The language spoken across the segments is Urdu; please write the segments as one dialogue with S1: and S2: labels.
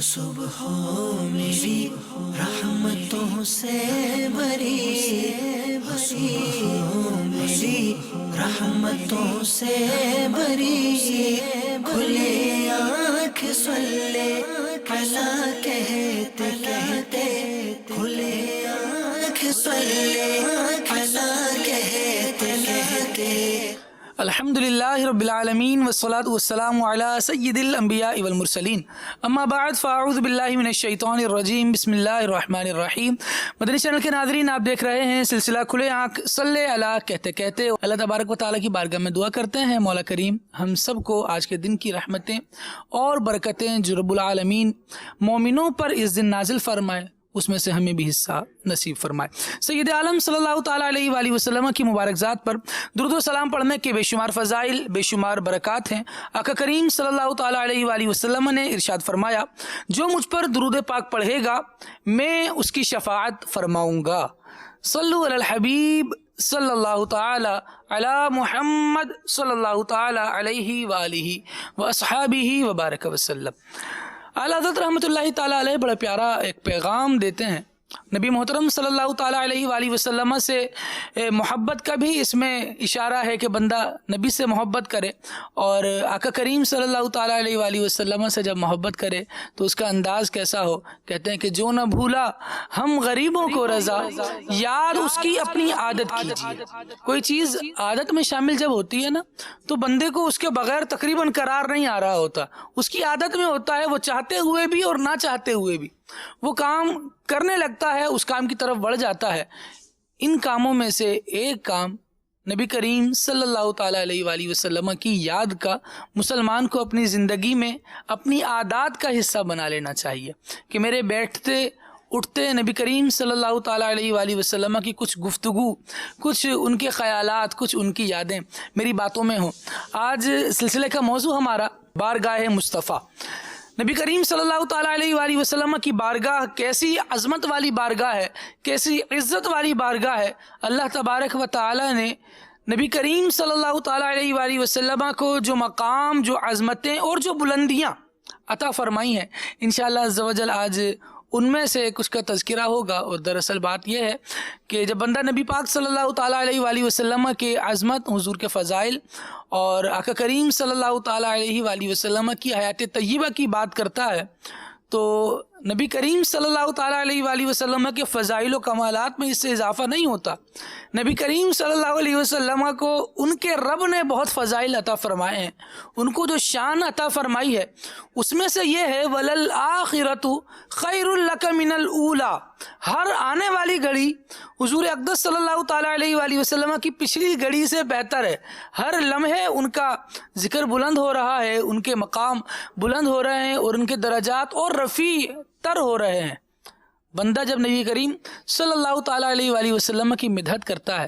S1: صبح میری رحمتوں سے بری، میری رحمتوں سے بری، کھلے آنکھ صلی علی کہتے کہتے، کھلے آنکھ صلی علی کہتے کہتے۔
S2: الحمدللہ رب العالمین والصلاة والسلام علی سید الانبیاء والمرسلین، اما بعد فاعوذ باللہ من الشیطان الرجیم، بسم اللہ الرحمن الرحیم۔ مدنی چینل کے ناظرین، آپ دیکھ رہے ہیں سلسلہ کھلے آنکھ صلی علی کہتے کہتے۔ اللہ تبارک و تعالیٰ کی بارگاہ میں دعا کرتے ہیں مولا کریم ہم سب کو آج کے دن کی رحمتیں اور برکتیں جو رب العالمین مومنوں پر اس دن نازل فرمائے اس میں سے ہمیں بھی حصہ نصیب فرمائے۔ سید عالم صلی اللہ تعالیٰ علیہ وآلہ وسلم کی مبارک ذات پر درود و سلام پڑھنے کے بے شمار فضائل، بے شمار برکات ہیں۔ آقا کریم صلی اللہ تعالیٰ علیہ وآلہ وسلم نے ارشاد فرمایا، جو مجھ پر درود پاک پڑھے گا میں اس کی شفاعت فرماؤں گا۔ صلو علی الحبیب صلی اللہ تعالی علی محمد صلی اللہ تعالی علیہ وآلہ واصحابہ وبارک وسلم۔ اعلیٰ حضرت رحمۃ اللہ تعالیٰ علیہ بڑا پیارا ایک پیغام دیتے ہیں۔ نبی محترم صلی اللہ تعالیٰ علیہ وآلہ وسلم سے محبت کا بھی اس میں اشارہ ہے کہ بندہ نبی سے محبت کرے، اور آقا کریم صلی اللہ تعالیٰ علیہ وآلہ وسلم سے جب محبت کرے تو اس کا انداز کیسا ہو؟ کہتے ہیں کہ جو نہ بھولا ہم غریبوں کو رضا، یاد اس کی اپنی عادت کیجیے۔ کوئی چیز عادت میں شامل جب ہوتی ہے نا تو بندے کو اس کے بغیر تقریباً قرار نہیں آ رہا ہوتا، اس کی عادت میں ہوتا ہے، وہ چاہتے ہوئے بھی اور نہ چاہتے ہوئے بھی وہ کام کرنے لگتا ہے، اس کام کی طرف بڑھ جاتا ہے۔ ان کاموں میں سے ایک کام نبی کریم صلی اللہ تعالیٰ علیہ وآلہ وسلم کی یاد کا مسلمان کو اپنی زندگی میں اپنی عادات کا حصہ بنا لینا چاہیے کہ میرے بیٹھتے اٹھتے نبی کریم صلی اللہ تعالیٰ علیہ وآلہ وسلم کی کچھ گفتگو، کچھ ان کے خیالات، کچھ ان کی یادیں میری باتوں میں ہوں۔ آج سلسلے کا موضوع ہمارا بارگاہ مصطفیٰ۔ نبی کریم صلی اللہ تعالیٰ علیہ وآلہ وسلم کی بارگاہ کیسی عظمت والی بارگاہ ہے، کیسی عزت والی بارگاہ ہے۔ اللہ تبارک و تعالیٰ نے نبی کریم صلی اللہ تعالیٰ علیہ وآلہ وسلم کو جو مقام، جو عظمتیں اور جو بلندیاں عطا فرمائی ہیں، انشاءاللہ عز و جل آج ان میں سے کچھ کا تذکرہ ہوگا۔ اور دراصل بات یہ ہے کہ جب بندہ نبی پاک صلی اللہ تعالیٰ علیہ وآلہ وسلم کے عظمت، حضور کے فضائل اور آقا کریم صلی اللہ تعالیٰ علیہ وآلہ وسلم کی حیات طیبہ کی بات کرتا ہے تو نبی کریم صلی اللہ تعالیٰ علیہ وآلہ وسلم کے فضائل و کمالات میں اس سے اضافہ نہیں ہوتا۔ نبی کریم صلی اللہ علیہ وسلم کو ان کے رب نے بہت فضائل عطا فرمائے ہیں، ان کو جو شان عطا فرمائی ہے اس میں سے یہ ہے وَلَلْآخِرَةُ خَيْرٌ لَكَ مِنَ الْأُولَى۔ ہر آنے والی گھڑی حضور اقدس صلی اللہ تعالیٰ علیہ وآلہ وسلم کی پچھلی گھڑی سے بہتر ہے۔ ہر لمحے ان کا ذکر بلند ہو رہا ہے، ان کے مقام بلند ہو رہے ہیں اور ان کے درجات اور رفیع تر ہو رہے ہیں۔ بندہ جب نبی کریم صلی اللہ تعالیٰ علیہ وآلہ وسلم کی مدحت کرتا ہے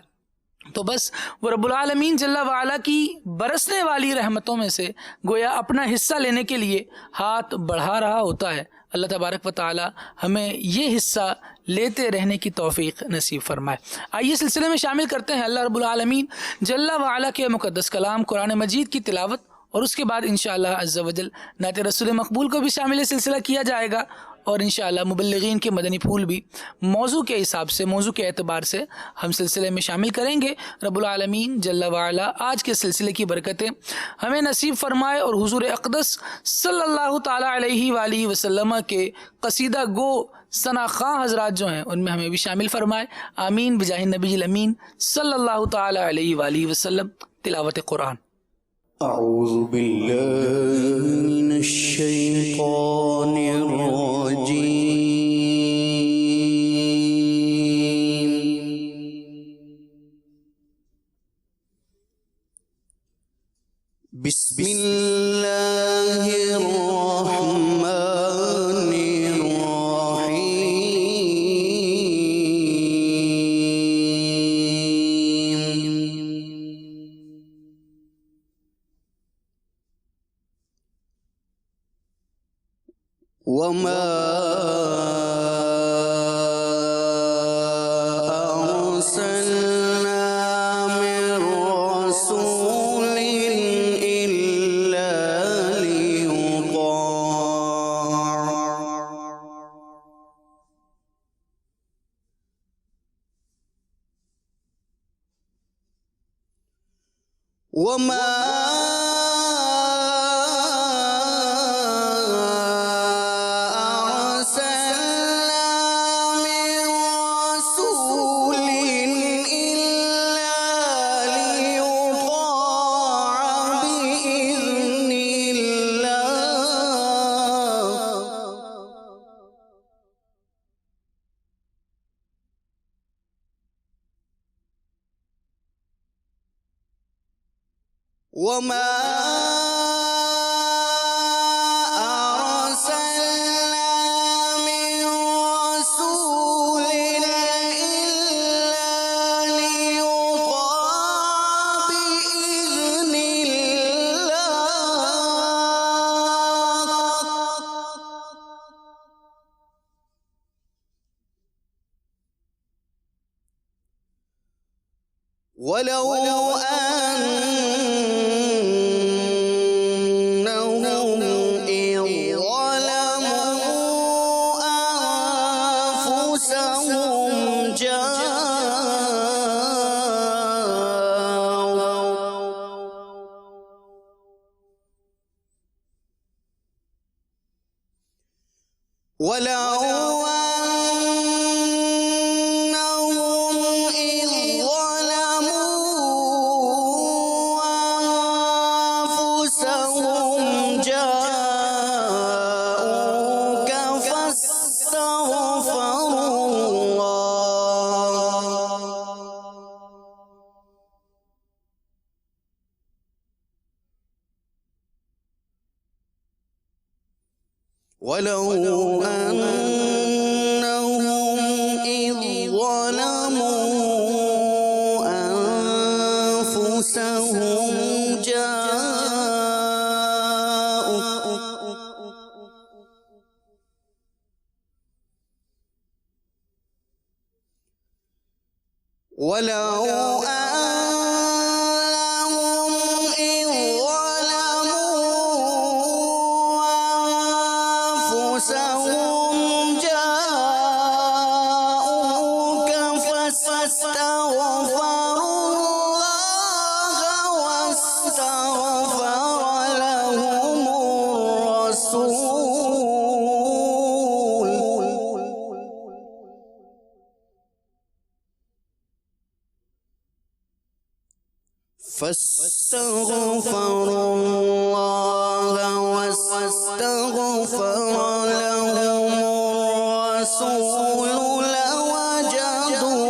S2: تو بس وہ رب العالمین جل وعلا کی برسنے والی رحمتوں میں سے گویا اپنا حصہ لینے کے لیے ہاتھ بڑھا رہا ہوتا ہے۔ اللہ تبارک و تعالی ہمیں یہ حصہ لیتے رہنے کی توفیق نصیب فرمائے۔ آئیے سلسلے میں شامل کرتے ہیں اللہ رب العالمین جل وعلا کے مقدس کلام قرآن مجید کی تلاوت، اور اس کے بعد انشاءاللہ عز و جل نعت رسول مقبول کو بھی شامل سلسلہ کیا جائے گا، اور انشاءاللہ مبلغین کے مدنی پھول بھی موضوع کے حساب سے، موضوع کے اعتبار سے ہم سلسلے میں شامل کریں گے۔ رب العالمین جل وعلا آج کے سلسلے کی برکتیں ہمیں نصیب فرمائے اور حضور اقدس صلی اللہ تعالیٰ علیہ وآلہ وسلم کے قصیدہ گو ثنا خواں حضرات جو ہیں ان میں ہمیں بھی شامل فرمائے۔ آمین بجاہ النبی الامین صلی اللہ تعالیٰ علیہ وآلہ وسلم۔ تلاوت قرآن۔
S1: اعوذ باللہ من الشیطان الرجیم، بسم اللہ الرحمن وما أرسلنا من رسول إلا ليطاع وما وما أرسلنا من رسول إلا ليطاع بإذن الله ولو ولو أنهم إذ ظلموا أنفسهم جاءوك فاستغفروا ولو أنهم إذ ظلموا أنفسهم ولو جاءوك فاستغفروا الله واستغفر لهم الرسول فاستغفروا الله واستغفر لهم الرسول لوجدوا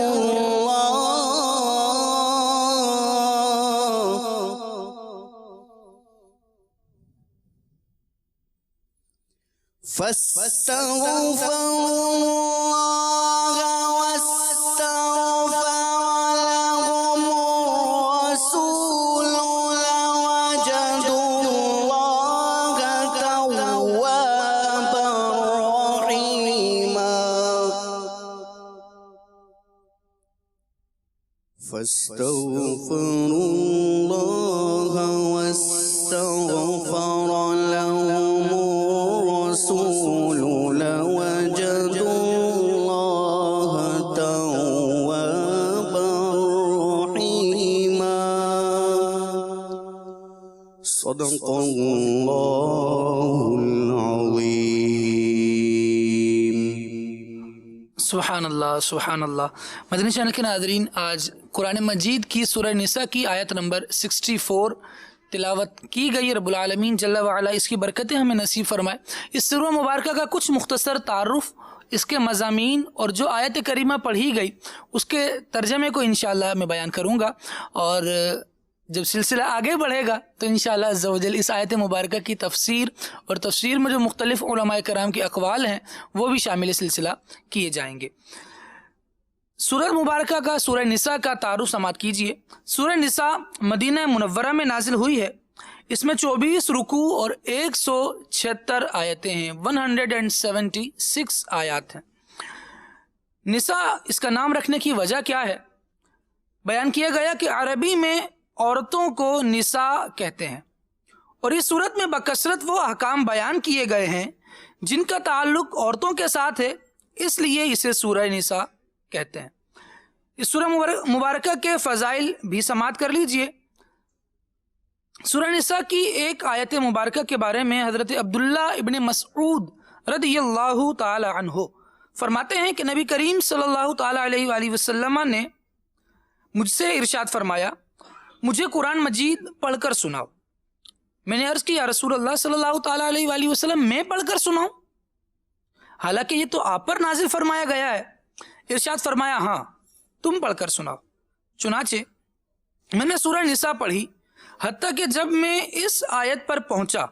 S1: فاستغفروا الله واستغفر لهم الرسول لوجدوا الله توابا رحيما صدق الله العظيم
S2: سبحان اللہ سبحان اللہ۔ مدنی چینل کے ناظرین، آج قرآن مجید کی سورہ نساء کی آیت نمبر 64 تلاوت کی گئی۔ رب العالمین جل وعلا اس کی برکتیں ہمیں نصیب فرمائے۔ اس سورہ مبارکہ کا کچھ مختصر تعارف، اس کے مضامین اور جو آیت کریمہ پڑھی گئی اس کے ترجمے کو انشاءاللہ میں بیان کروں گا، اور جب سلسلہ آگے بڑھے گا تو انشاءاللہ عز و جل اس آیت مبارکہ کی تفسیر اور تفسیر میں جو مختلف علماء کرام کے اقوال ہیں وہ بھی شامل سلسلہ کیے جائیں گے۔ سورہ مبارکہ کا سورہ نساء کا تعارف سماعت کیجیے۔ سورہ نساء مدینہ منورہ میں نازل ہوئی ہے۔ اس میں 24 رکوع اور 176 آیتیں ہیں، 176 آیات ہیں۔ نساء اس کا نام رکھنے کی وجہ کیا ہے؟ بیان کیا گیا کہ عربی میں عورتوں کو نساء کہتے ہیں، اور اس صورت میں بکثرت وہ احکام بیان کیے گئے ہیں جن کا تعلق عورتوں کے ساتھ ہے، اس لیے اسے سورہ نساء کہتے ہیں۔ اس سورہ مبارکہ کے فضائل بھی سماعت کر لیجئے۔ سورہ نساء کی ایک آیت مبارکہ کے بارے میں حضرت عبداللہ ابن مسعود رضی اللہ تعالی عنہ فرماتے ہیں کہ نبی کریم صلی اللہ تعالی علیہ وآلہ وسلم نے مجھ سے ارشاد فرمایا، مجھے قرآن مجید پڑھ کر سناؤ۔ میں نے عرض کی، یا رسول اللہ صلی اللہ تعالی علیہ وآلہ وسلم میں پڑھ کر سناؤں؟ حالانکہ یہ تو آپ پر نازل فرمایا گیا ہے۔ ارشاد فرمایا، ہاں تم پڑھ کر سناؤ۔ چنانچہ میں نے سورہ نساء پڑھی حتیٰ کہ جب میں اس آیت پر پہنچا،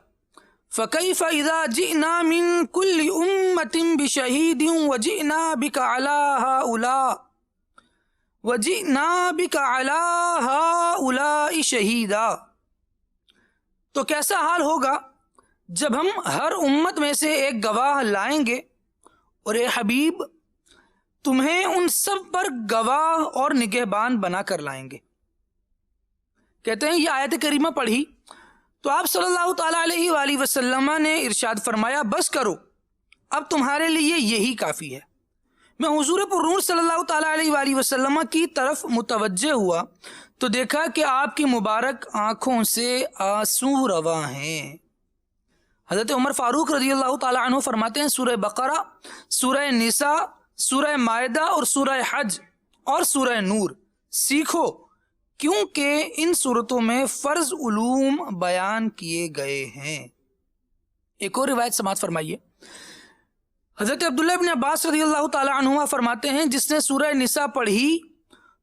S2: فَكَيْفَ إِذَا جِئْنَا مِن كُلِّ أُمَّةٍ بِشَهِيدٍ وَجِئْنَا بِكَ عَلَى هَؤُلَاءِ شَهِيدًا، تو کیسا حال ہوگا جب ہم ہر امت میں سے ایک گواہ لائیں گے، اور اے حبیب تمہیں ان سب پر گواہ اور نگہبان بنا کر لائیں گے۔ کہتے ہیں یہ آیت کریمہ پڑھی تو آپ صلی اللہ تعالیٰ علیہ وآلہ وسلم نے ارشاد فرمایا، بس کرو، اب تمہارے لیے یہی کافی ہے۔ میں حضور پر نور صلی اللہ تعالیٰ علیہ وآلہ وسلم کی طرف متوجہ ہوا تو دیکھا کہ آپ کی مبارک آنکھوں سے آنسو رواں ہیں۔ حضرت عمر فاروق رضی اللہ تعالیٰ عنہ فرماتے ہیں، سورہ بقرہ، سورہ نساء، سورہ مائدہ اور سورہ حج اور سورہ نور سیکھو، کیونکہ ان صورتوں میں فرض علوم بیان کیے گئے ہیں۔ ایک اور روایت سماعت فرمائیے، حضرت عبداللہ ابن عباس رضی اللہ تعالی عنہما فرماتے ہیں، جس نے سورہ نساء پڑھی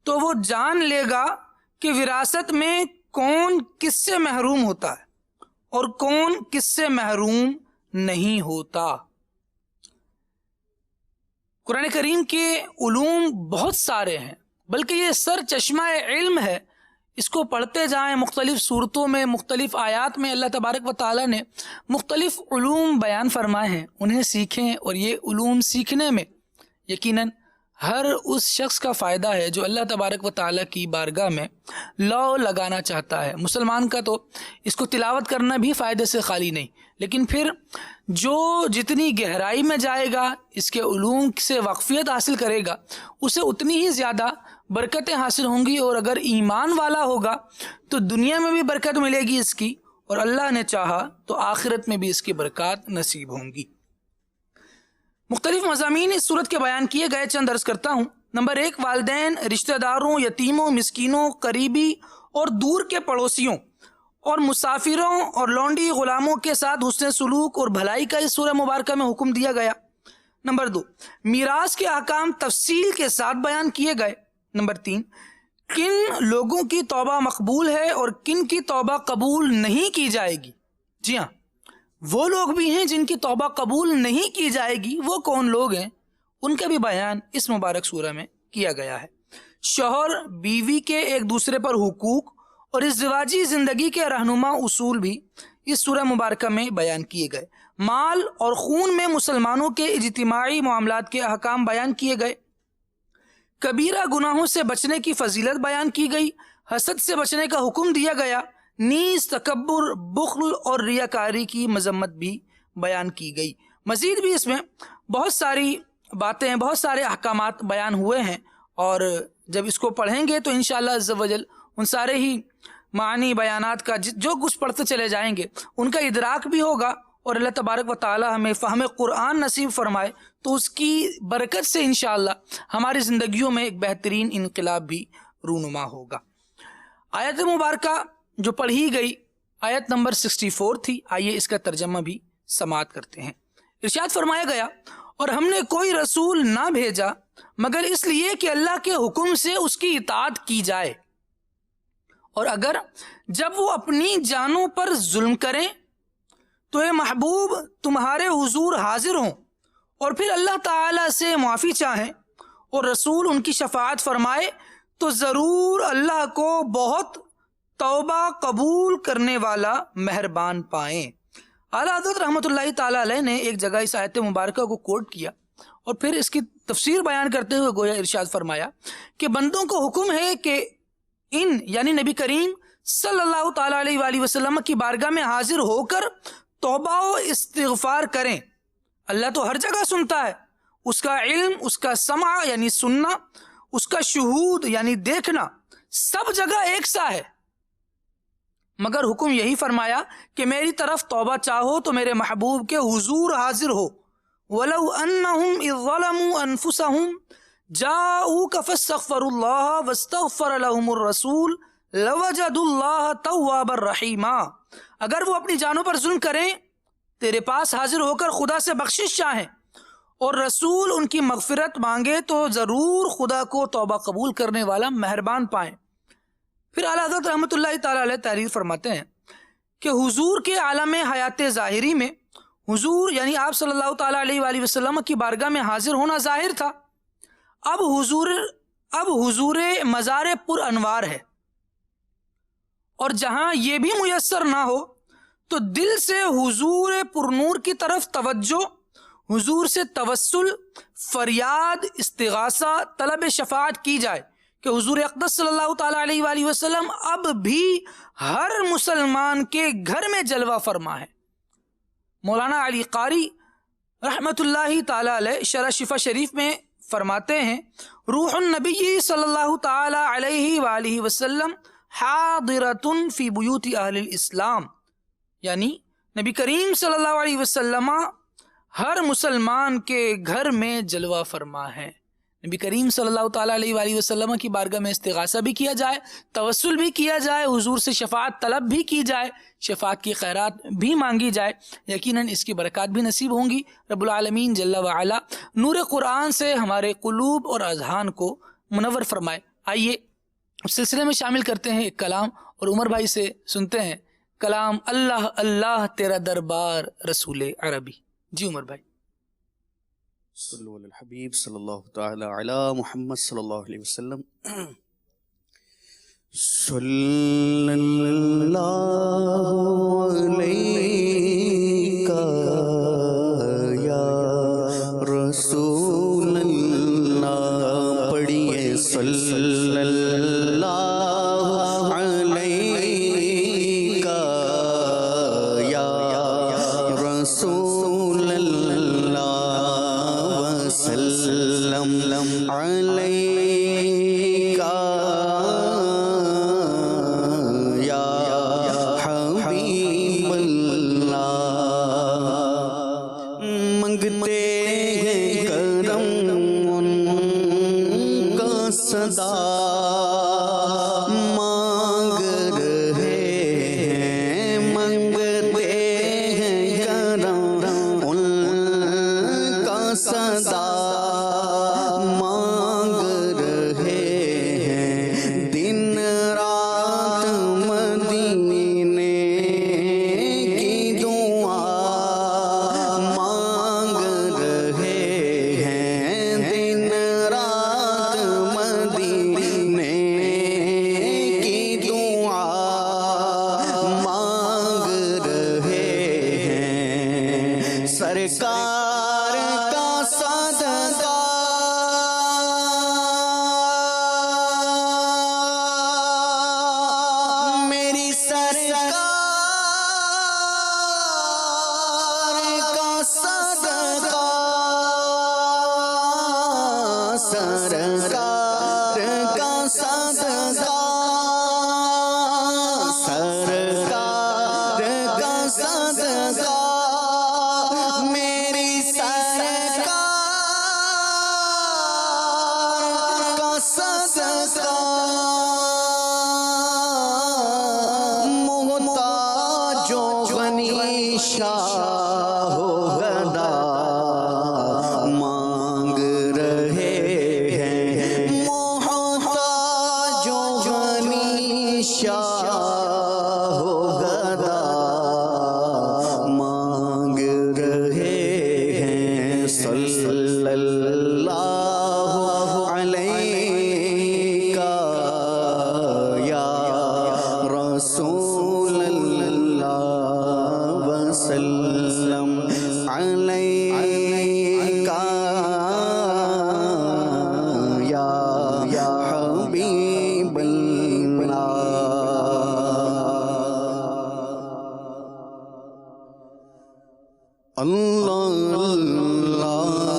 S2: تو وہ جان لے گا کہ وراثت میں کون کس سے محروم ہوتا ہے اور کون کس سے محروم نہیں ہوتا۔ قرآن کریم کے علوم بہت سارے ہیں، بلکہ یہ سر چشمہ علم ہے۔ اس کو پڑھتے جائیں، مختلف صورتوں میں، مختلف آیات میں اللہ تبارک و تعالیٰ نے مختلف علوم بیان فرمائے ہیں، انہیں سیکھیں۔ اور یہ علوم سیکھنے میں یقیناً ہر اس شخص کا فائدہ ہے جو اللہ تبارک و تعالیٰ کی بارگاہ میں لو لگانا چاہتا ہے۔ مسلمان کا تو اس کو تلاوت کرنا بھی فائدے سے خالی نہیں، لیکن پھر جو جتنی گہرائی میں جائے گا، اس کے علوم سے واقفیت حاصل کرے گا، اسے اتنی ہی زیادہ برکتیں حاصل ہوں گی۔ اور اگر ایمان والا ہوگا تو دنیا میں بھی برکت ملے گی اس کی، اور اللہ نے چاہا تو آخرت میں بھی اس کی برکات نصیب ہوں گی۔ مختلف مضامین اس صورت کے بیان کیے گئے، چند عرض کرتا ہوں۔ نمبر 1، والدین، رشتہ داروں، یتیموں، مسکینوں، قریبی اور دور کے پڑوسیوں اور مسافروں اور لونڈی غلاموں کے ساتھ حسن سلوک اور بھلائی کا اس سورہ مبارکہ میں حکم دیا گیا۔ نمبر 2، میراث کے احکام تفصیل کے ساتھ بیان کیے گئے۔ نمبر 3، کن لوگوں کی توبہ مقبول ہے اور کن کی توبہ قبول نہیں کی جائے گی۔ جی ہاں، وہ لوگ بھی ہیں جن کی توبہ قبول نہیں کی جائے گی۔ وہ کون لوگ ہیں؟ ان کا بھی بیان اس مبارک سورہ میں کیا گیا ہے۔ شوہر بیوی کے ایک دوسرے پر حقوق اور ازدواجی زندگی کے رہنما اصول بھی اس سورہ مبارکہ میں بیان کیے گئے۔ مال اور خون میں مسلمانوں کے اجتماعی معاملات کے احکام بیان کیے گئے۔ کبیرہ گناہوں سے بچنے کی فضیلت بیان کی گئی۔ حسد سے بچنے کا حکم دیا گیا۔ نیز تکبر، بخل اور ریاکاری کی مذمت بھی بیان کی گئی۔ مزید بھی اس میں بہت ساری باتیں، بہت سارے احکامات بیان ہوئے ہیں، اور جب اس کو پڑھیں گے تو انشاءاللہ عز و جل ان سارے ہی معنی بیانات کا جو کچھ پڑھتے چلے جائیں گے ان کا ادراک بھی ہوگا، اور اللہ تبارک و تعالی ہمیں فہم قرآن نصیب فرمائے تو اس کی برکت سے انشاءاللہ ہماری زندگیوں میں ایک بہترین انقلاب بھی رونما ہوگا۔ آیت مبارکہ جو پڑھی گئی آیت نمبر 64 تھی۔ آئیے اس کا ترجمہ بھی سماعت کرتے ہیں۔ ارشاد فرمایا گیا، اور ہم نے کوئی رسول نہ بھیجا مگر اس لیے کہ اللہ کے حکم سے اس کی اطاعت کی جائے، اور اگر جب وہ اپنی جانوں پر ظلم کریں تو اے محبوب تمہارے حضور حاضر ہوں اور پھر اللہ تعالی سے معافی چاہیں اور رسول ان کی شفاعت فرمائے تو ضرور اللہ کو بہت توبہ قبول کرنے والا مہربان پائیں۔ اعلیٰ حضرت رحمۃ اللہ تعالی علیہ نے ایک جگہ اس آیت مبارکہ کو کوٹ کیا اور پھر اس کی تفسیر بیان کرتے ہوئے گویا ارشاد فرمایا کہ بندوں کو حکم ہے کہ ان یعنی نبی کریم صلی اللہ تعالی علیہ وآلہ وسلم کی بارگاہ میں حاضر ہو کر توبہ و استغفار کریں۔ اللہ تو ہر جگہ سنتا ہے، اس کا علم، اس کا سمع یعنی سننا، اس کا شہود یعنی دیکھنا سب جگہ ایک سا ہے۔ مگر حکم یہی فرمایا کہ میری طرف توبہ چاہو تو میرے محبوب کے حضور حاضر ہو. وَلَوْ أَنَّهُمْ إِذْ ظَلَمُوا أَنفُسَهُمْ جَاءُوكَ فَاسْتَغْفَرُوا اللَّهَ وَاسْتَغْفَرَ لَهُمُ الرَّسُولُ لَوَجَدُوا اللَّهَ تَوَّابًا رَحِيمًا. اگر وہ اپنی جانوں پر ظلم کریں، تیرے پاس حاضر ہو کر خدا سے بخشش چاہیں اور رسول ان کی مغفرت مانگے تو ضرور خدا کو توبہ قبول کرنے والا مہربان پائیں. پھر اعلیٰ حضرت رحمۃ اللہ تعالیٰ علیہ تحریر فرماتے ہیں کہ حضور کے عالم حیات ظاہری میں حضور یعنی آپ صلی اللہ تعالیٰ علیہ وآلہ وسلم کی بارگاہ میں حاضر ہونا ظاہر تھا. اب حضور مزار پر انوار ہے، اور جہاں یہ بھی میسر نہ ہو تو دل سے حضور پر نور کی طرف توجہ، حضور سے توسل، فریاد، استغاثہ، طلب شفاعت کی جائے کہ حضور اقدس صلی اللہ تعالیٰ علیہ وآلہ وسلم اب بھی ہر مسلمان کے گھر میں جلوہ فرما ہے. مولانا علی قاری رحمۃ اللہ تعالیٰ علیہ شرح شفا شریف میں فرماتے ہیں روح النبی صلی اللہ تعالیٰ علیہ وآلہ وسلم حاضرۃ فی بیوت اہل الاسلام، یعنی نبی کریم صلی اللہ علیہ وسلم ہر مسلمان کے گھر میں جلوہ فرما ہے. نبی کریم صلی اللہ تعالیٰ علیہ وآلہ وسلم کی بارگاہ میں استغاثہ بھی کیا جائے، توسل بھی کیا جائے، حضور سے شفاعت طلب بھی کی جائے، شفاعت کی خیرات بھی مانگی جائے، یقیناً اس کی برکات بھی نصیب ہوں گی. رب العالمین جل وعلا نور قرآن سے ہمارے قلوب اور اذہان کو منور فرمائے. آئیے اس سلسلے میں شامل کرتے ہیں ایک کلام، اور عمر بھائی سے سنتے ہیں کلام اللہ اللہ تیرا دربار رسول عربی. جی عمر بھائی.
S1: صلو علی الحبیب صلی اللہ تعالی علی محمد صلی اللہ علیہ وسلم. صلی اللہ علیہ یا رسول اللہ. پڑھیے صلی اللہ علیہ یا رسول اللہ وسلم علیکہ یا حبیب اللہ. منگتے ہیں کرم ان کا صدا، مانگ رہے ہیں منگتے ہیں کرم ان کا صدا، مانگ رہے ہیں دن رات مدینے کی دعا، مانگ رہے ہیں دن رات مدینے کی دعا، مانگ رہے ہیں سرکار کا صدقہ، میری سرکار کا صدقہ، سرکار کا صدقہ، سرکار کا صدقہ، میری سرکار کا صدقہ. محتاج و غنی شاہ و گدا مانگ رہے ہیں، محتاج و غنی شاہ و گدا مانگ رہے ہیں. صلی اللہ علیہ یا رسول اللہ وسلم علیہ یا حبیب اللہ. اللہ اللہ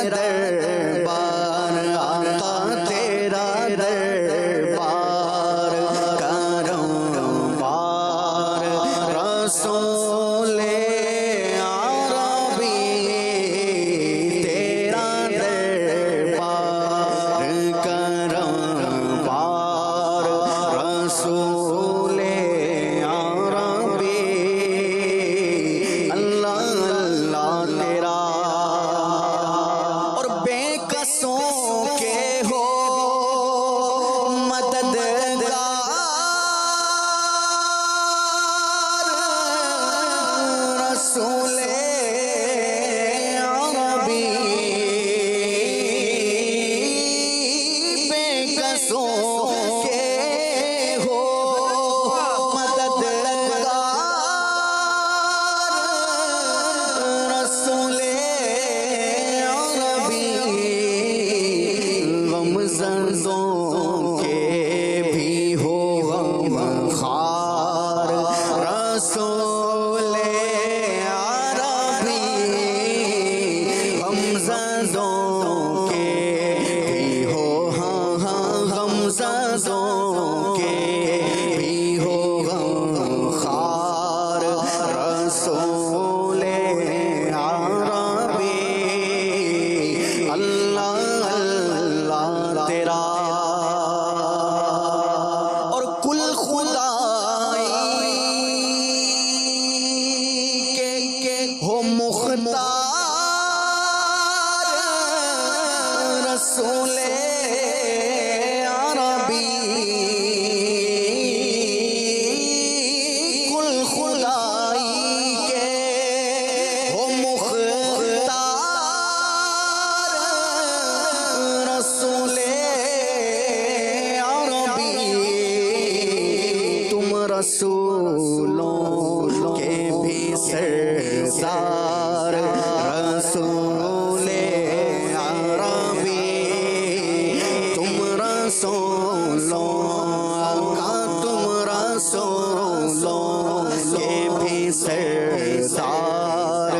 S1: دربار آقا تیرا دربار کرم بار رسول عربی تیرا دربار کرم بار رسول عربی اللہ اللہ تیرا اور بے قصوں کے ہو مددگار رسول عربی بے قصوں کے ہو مددگار رسول عربی غم زدوں کے بھی ہو غم خوار رسول عربی غم زدوں کے بھی ہو ہاں ہاں غم زدوں کے بھی ہو غم خوار رسول عربی اللہ اللہ تیرا اور کل خدائی کے ہو مختار رسول عربی کل خدائی کے ہو مختار رسول عربی تم رسولوں کے بھی سردار رسول عربی تم رسولوں کا تم رسولوں کے بھی سردار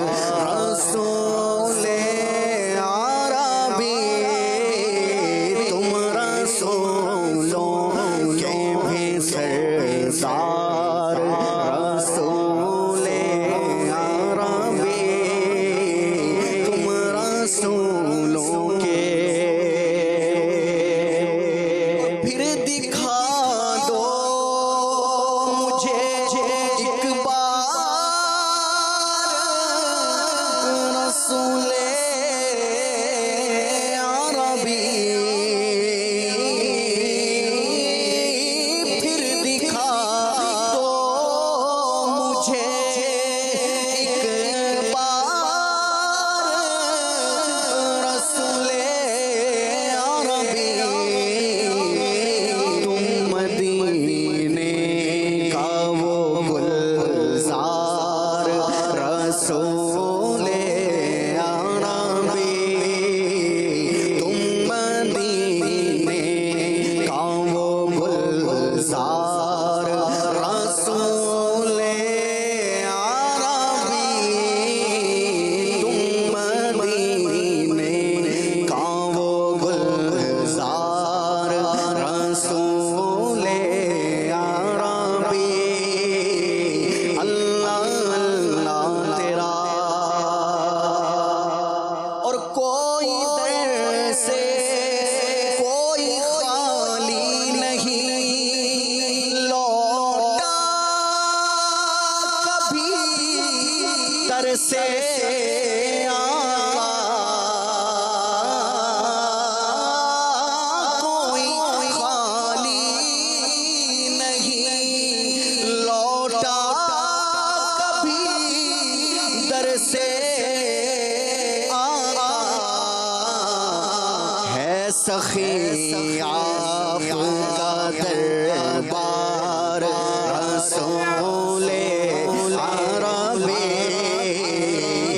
S1: رسول عربی تم رسولوں کے بھی سردار رسول عربی تم رسولوں کے پھر دکھا دو مجھے ایک بار رسول عربی پھر دکھا دو مجھے ایک بار رسول عربی تم مدینے کا وہ گلزار رسول عربی تم مدینے کا وہ گلزار رسول عربی تم مدینے کا وہ گلزار رسول عربی اللہ اللہ تیرا اور کوئی در سے کوئی خالی نہیں لوٹا کبھی در سے کوئی خالی نہیں لوٹا کبھی در سے ہے سخی آپ کا دربار رسول عربی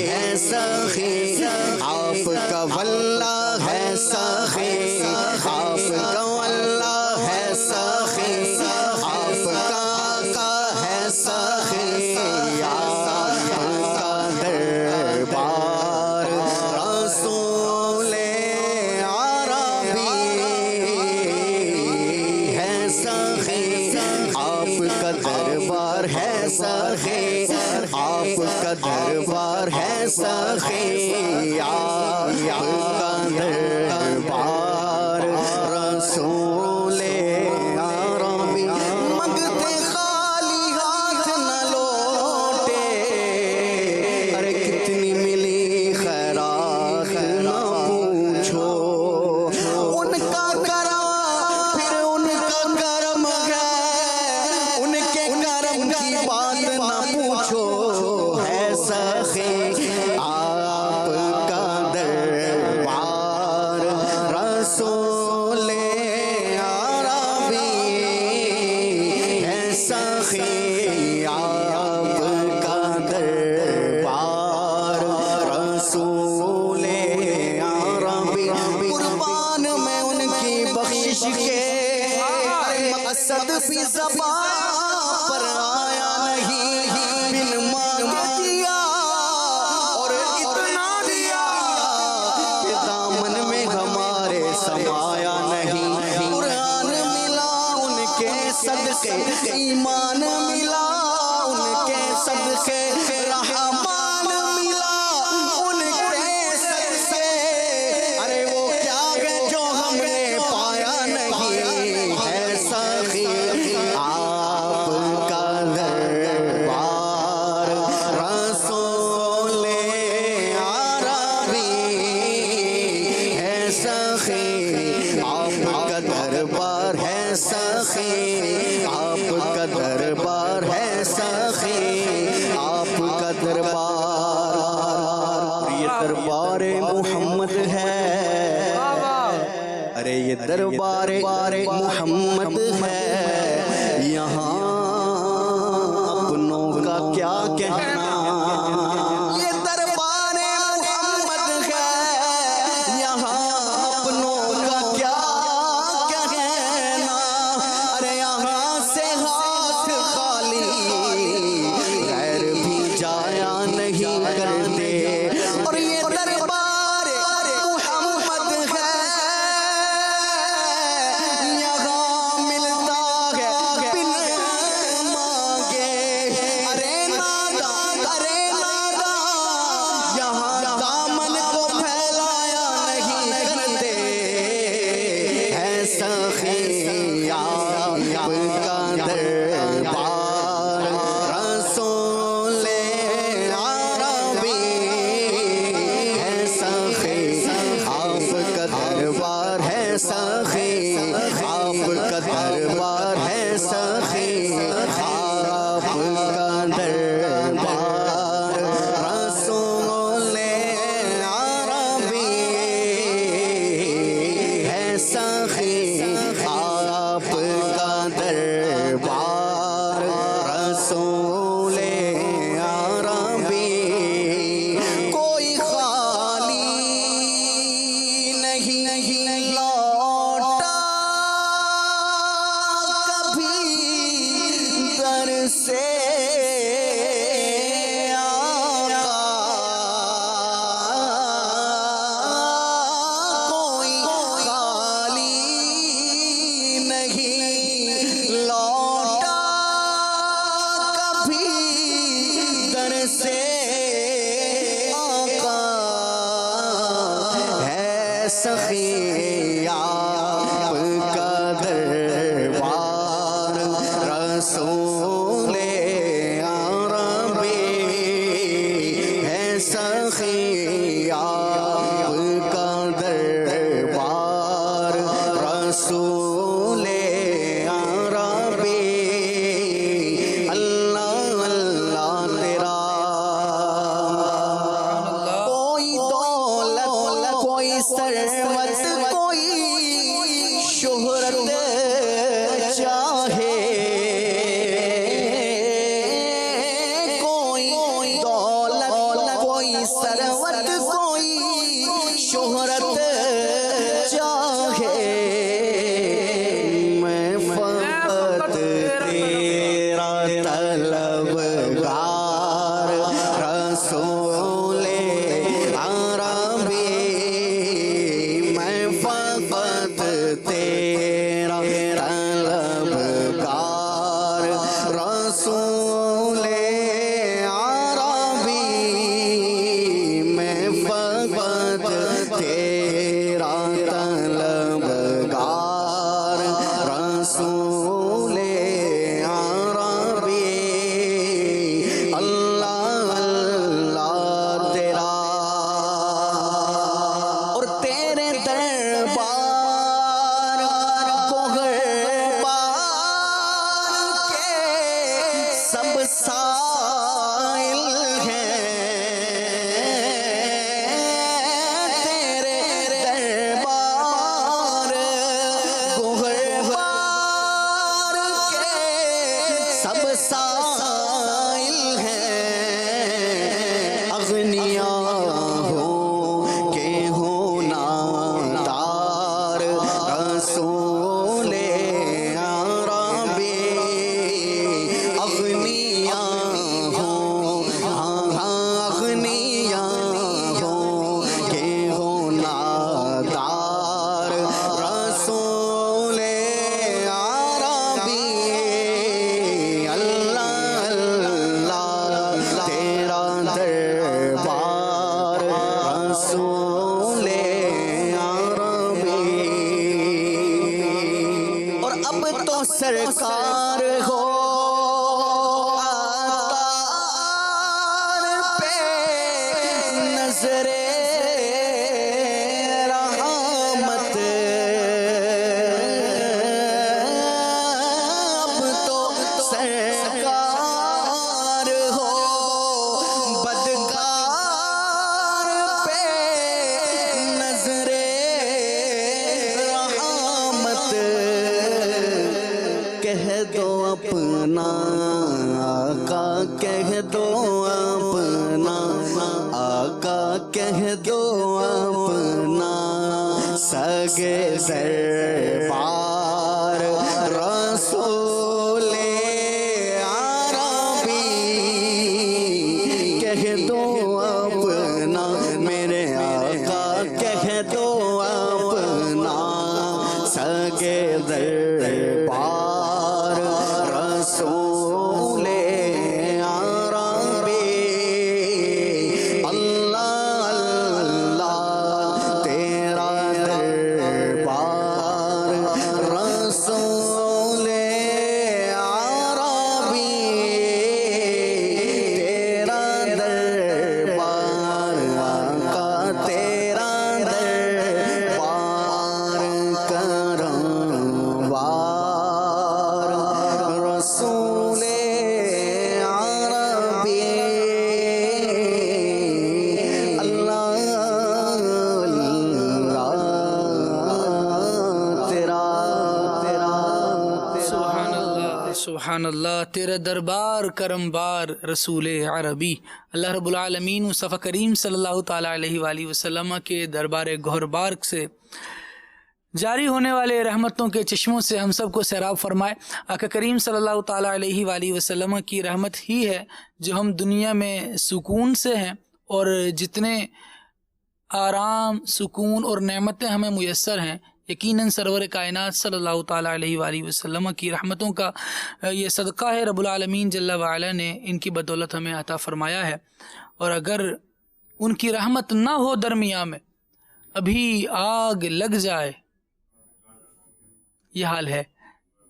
S1: ہے سخی آپ کا واللہ ہے سخی آپ کا واللہ ہے سخی آپ کا آقا ہے سخی آپ کا دربار رسول
S3: سخی آپ کا دربار رسول عربی منگتے خالی ہاتھ نہ لوٹے ارے کتنی ملی خیرات نہ پوچھو ان کا کرم پھر ان کا کرم ہے ان کے کرم کی بات نہ پوچھو ہے سخی آپ کا دربار رسول عربی ہے سخی آپ کا دربار رسول عربی قربان میں ان کی بخشش کے مقصد بھی زبان پر آیا نہیں بن مانگے دیا اور اتنا دیا کہ دامن میں ہمارے سمایا نہیں قرآن ملا ان کے صدقے ایمان ملا ان کے صدقے رحمان ملا ان کے صدقے ارے وہ کیا ہے جو ہم نے پایا نہیں ہے سخی آپ کا دربار رسول عربی ہے سخی آپ کا دربار ہے سخی آپ کا دربار ہے سخی آپ کا دربار یہ دربار محمد ہے ارے یہ دربار محمد ہے یہاں اپنوں کا کیا کہنا یہ دربار محمد ہے یہاں اپنوں کا کیا کہنا ارے یہاں سے ہاتھ خالی غیر بھی جایا نہیں کرتے اور یہ دربار محمد ہے یہاں ملتا ہے بن مانگے ارے نادا یہاں دامن کو پھیلایا نہیں کرتے ہے سخی آپ کا دربار رسول عربی ہے سخی آپ کا دربار ہے سخی آپ کا دربار ہے سخی آپ کا دربار رسول عربی ہے سخی آپ کا دربار رسول عربی کوئی خالی نہیں لوٹا کبھی در سے کوئی خالی نہیں لوٹا کبھی در سے آقا ہے سخی آپ کا دربار رسول عربی ہے سخی آپ کا دربار رسول عربی اللہ اللہ تیرا کوئی دولت کوئی ثروت کوئی شہرت چاہے کوئی دولت کوئی ثروت کوئی شہرت چاہے میں فقط تیرا طلبگار رسول عربی میں فقط تیرا تیرا طلبگار رسول عربی اللہ اللہ تیرا اور تیرے دربار کو غربان کے سب سائل ہیں تیرے دربار کو غربان کے سب سائل ہیں اغنیاء ہو کہ ہو نادار رسول عربی اغنیاء ہو اغنیاء ہو کہ ہو نادار رسول عربی اللہ اللہ تیرا دربار رسول عربی اور اب تو سرکار ہو عطار پہ نظر رحمت اب تو سرکار ہو بدکار پہ نظر رحمت کہہ دو اپنا آقا کہہ دو اپنا آقا کہہ دو اپنا سگے دربار رسول عربی کہہ دو اپنا میرے آقا کہہ دو اپنا سگے دربار رسول عربی اللہ اللہ تیرا دربار رسول عربی تیرا دربار آقا تیرا دربار کرموار رسول عربی اللہ اللہ تیرا
S2: سبحان اللہ تیرا دربار کرم بار رسول عربی. اللہ رب العالمین مصطفیٰ کریم صلی اللہ تعالیٰ علیہ وآلہ وسلم کے دربار گہربار سے جاری ہونے والے رحمتوں کے چشموں سے ہم سب کو سیراب فرمائے. آقا کریم صلی اللہ تعالیٰ علیہ وآلہ وسلم کی رحمت ہی ہے جو ہم دنیا میں سکون سے ہیں اور جتنے آرام سکون اور نعمتیں ہمیں میسر ہیں یقیناً سرور کائنات صلی اللہ تعالیٰ علیہ وآلہ وسلم کی رحمتوں کا یہ صدقہ ہے. رب العالمین جل وعلا نے ان کی بدولت ہمیں عطا فرمایا ہے اور اگر ان کی رحمت نہ ہو درمیان میں ابھی آگ لگ جائے یہ حال ہے.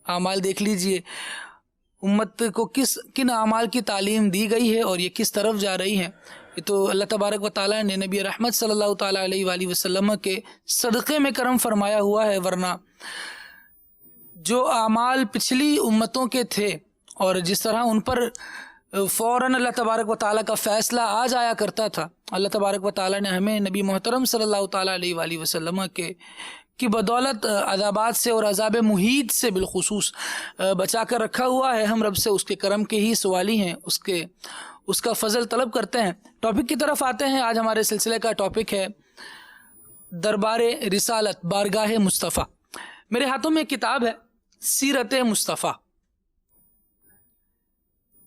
S2: اعمال دیکھ لیجئے امت کو کن اعمال کی تعلیم دی گئی ہے اور یہ کس طرف جا رہی ہیں. یہ تو اللہ تبارک و تعالیٰ نے نبی رحمت صلی اللہ تعالیٰ علیہ وآلہ وسلم کے صدقے میں کرم فرمایا ہوا ہے، ورنہ جو اعمال پچھلی امتوں کے تھے اور جس طرح ان پر فوراً اللہ تبارک و تعالیٰ کا فیصلہ آ جایا کرتا تھا، اللہ تبارک و تعالیٰ نے ہمیں نبی محترم صلی اللہ تعالیٰ علیہ وآلہ وسلم کی بدولت عذابات سے اور عذاب محیط سے بالخصوص بچا کر رکھا ہوا ہے. ہم رب سے اس کے کرم کے ہی سوالی ہیں، اس کا فضل طلب کرتے ہیں. ٹاپک کی طرف آتے ہیں. آج ہمارے سلسلے کا ٹاپک ہے دربار رسالت، بارگاہ مصطفیٰ. میرے ہاتھوں میں کتاب ہے سیرت مصطفیٰ.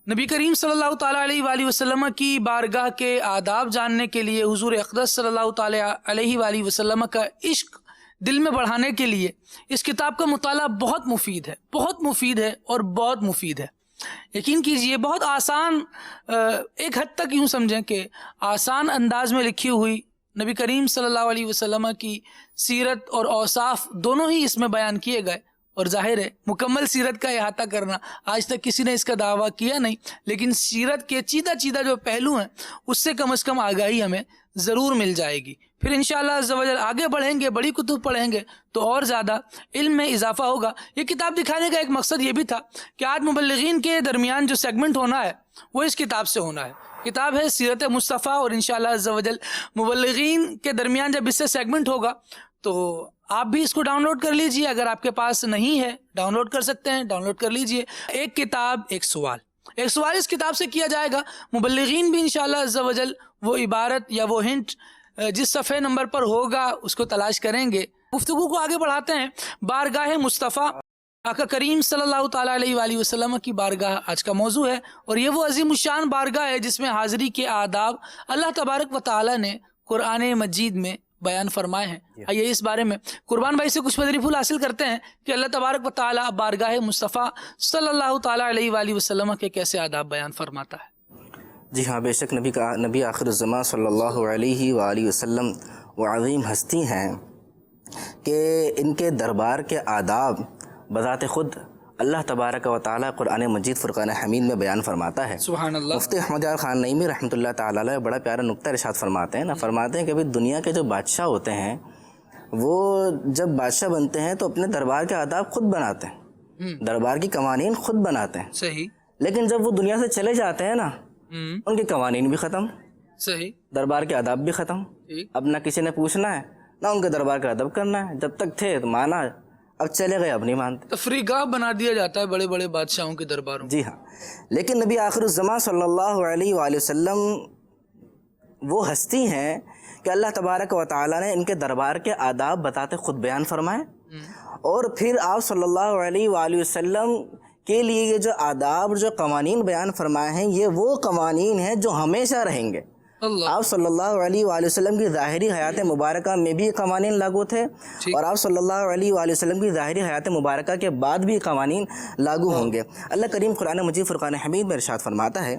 S2: نبی کریم صلی اللہ تعالیٰ علیہ وآلہ وسلم کی بارگاہ کے آداب جاننے کے لیے، حضور اقدس صلی اللہ تعالیٰ علیہ وآلہ وسلم کا عشق دل میں بڑھانے کے لیے اس کتاب کا مطالعہ بہت مفید ہے اور بہت مفید ہے. یقین کیجئے بہت آسان، ایک حد تک یوں سمجھیں کہ آسان انداز میں لکھی ہوئی نبی کریم صلی اللہ علیہ وسلم کی سیرت اور اوصاف دونوں ہی اس میں بیان کیے گئے، اور ظاہر ہے مکمل سیرت کا احاطہ کرنا آج تک کسی نے اس کا دعویٰ کیا نہیں، لیکن سیرت کے چیدہ جو پہلو ہیں اس سے کم از کم آگاہی ہمیں ضرور مل جائے گی۔ پھر انشاءاللہ عز و جل آگے بڑھیں گے، بڑی کتب پڑھیں گے تو اور زیادہ علم میں اضافہ ہوگا۔ یہ کتاب دکھانے کا ایک مقصد یہ بھی تھا کہ آج مبلغین کے درمیان جو سیگمنٹ ہونا ہے وہ اس کتاب سے ہونا ہے۔ کتاب ہے سیرت مصطفیٰ، اور انشاءاللہ عز و جل مبلغین کے درمیان جب اس سے سیگمنٹ ہوگا تو آپ بھی اس کو ڈاؤن لوڈ کر لیجئے، اگر آپ کے پاس نہیں ہے ڈاؤن لوڈ کر سکتے ہیں، ڈاؤن لوڈ کر لیجئے۔ ایک کتاب ایک سوال اس کتاب سے کیا جائے گا، مبلغین بھی انشاءاللہ عز و جل وہ عبارت یا وہ ہنٹ جس صفحے نمبر پر ہوگا اس کو تلاش کریں گے۔ گفتگو کو آگے بڑھاتے ہیں۔ بارگاہ مصطفیٰ، آقا کریم صلی اللہ تعالیٰ علیہ وآلہ وسلم کی بارگاہ آج کا موضوع ہے، اور یہ وہ عظیم الشان بارگاہ ہے جس میں حاضری کے آداب اللہ تبارک و تعالیٰ نے قرآن مجید میں بیان فرمائے ہیں۔ آئیے اس بارے میں قربان بھائی سے کچھ مدری پھول حاصل کرتے ہیں کہ اللہ تبارک و تعالیٰ بارگاہ مصطفیٰ صلی اللہ تعالیٰ علیہ وآلہ وسلم کے کیسے آداب بیان فرماتا ہے۔
S4: جی ہاں، بے شک نبی آخر الزمان صلی اللہ علیہ وآلہ وسلم وہ عظیم ہستی ہیں کہ ان کے دربار کے آداب بذات خود اللہ تبارک و تعالیٰ قرآن مجید فرقان حمید میں بیان فرماتا ہے۔
S2: سبحان اللہ۔
S4: مفتی احمد یار خان نعیمی رحمۃ اللہ تعالیٰ علیہ بڑا پیارا نکتہ ارشاد فرماتے ہیں نا، فرماتے ہیں کہ دنیا کے جو بادشاہ ہوتے ہیں وہ جب بادشاہ بنتے ہیں تو اپنے دربار کے آداب خود بناتے ہیں، دربار کی قوانین خود بناتے ہیں،
S2: صحیح۔
S4: لیکن جب وہ دنیا سے چلے جاتے ہیں نا، ان کے قوانین بھی ختم،
S2: صحیح،
S4: دربار کے آداب بھی ختم۔ اب نہ کسی نے پوچھنا ہے نہ ان کے دربار کا ادب کرنا ہے، جب تک تھے تو مانا، اب چلے گئے اب نہیں مانتے،
S2: تفریح گاہ بنا دیا جاتا ہے بڑے بڑے بادشاہوں کے درباروں۔
S4: جی ہاں، لیکن نبی آخر الزمان صلی اللہ علیہ وآلہ وسلم وہ ہستی ہیں کہ اللہ تبارک و تعالیٰ نے ان کے دربار کے آداب بتاتے خود بیان فرمائے، اور پھر آپ صلی اللہ علیہ وآلہ وسلم کے لیے یہ جو آداب جو قوانین بیان فرمائے ہیں یہ وہ قوانین ہیں جو ہمیشہ رہیں گے۔ آپ صلی اللہ علیہ وآلہ وسلم کی ظاہری حیات مبارکہ میں بھی قوانین لاگو تھے، اور آپ صلی اللہ علیہ وآلہ وسلم کی ظاہری حیات مبارکہ کے بعد بھی قوانین لاگو ہوں گے۔ اللہ کریم قرآن مجید فرقان حمید میں ارشاد فرماتا ہے،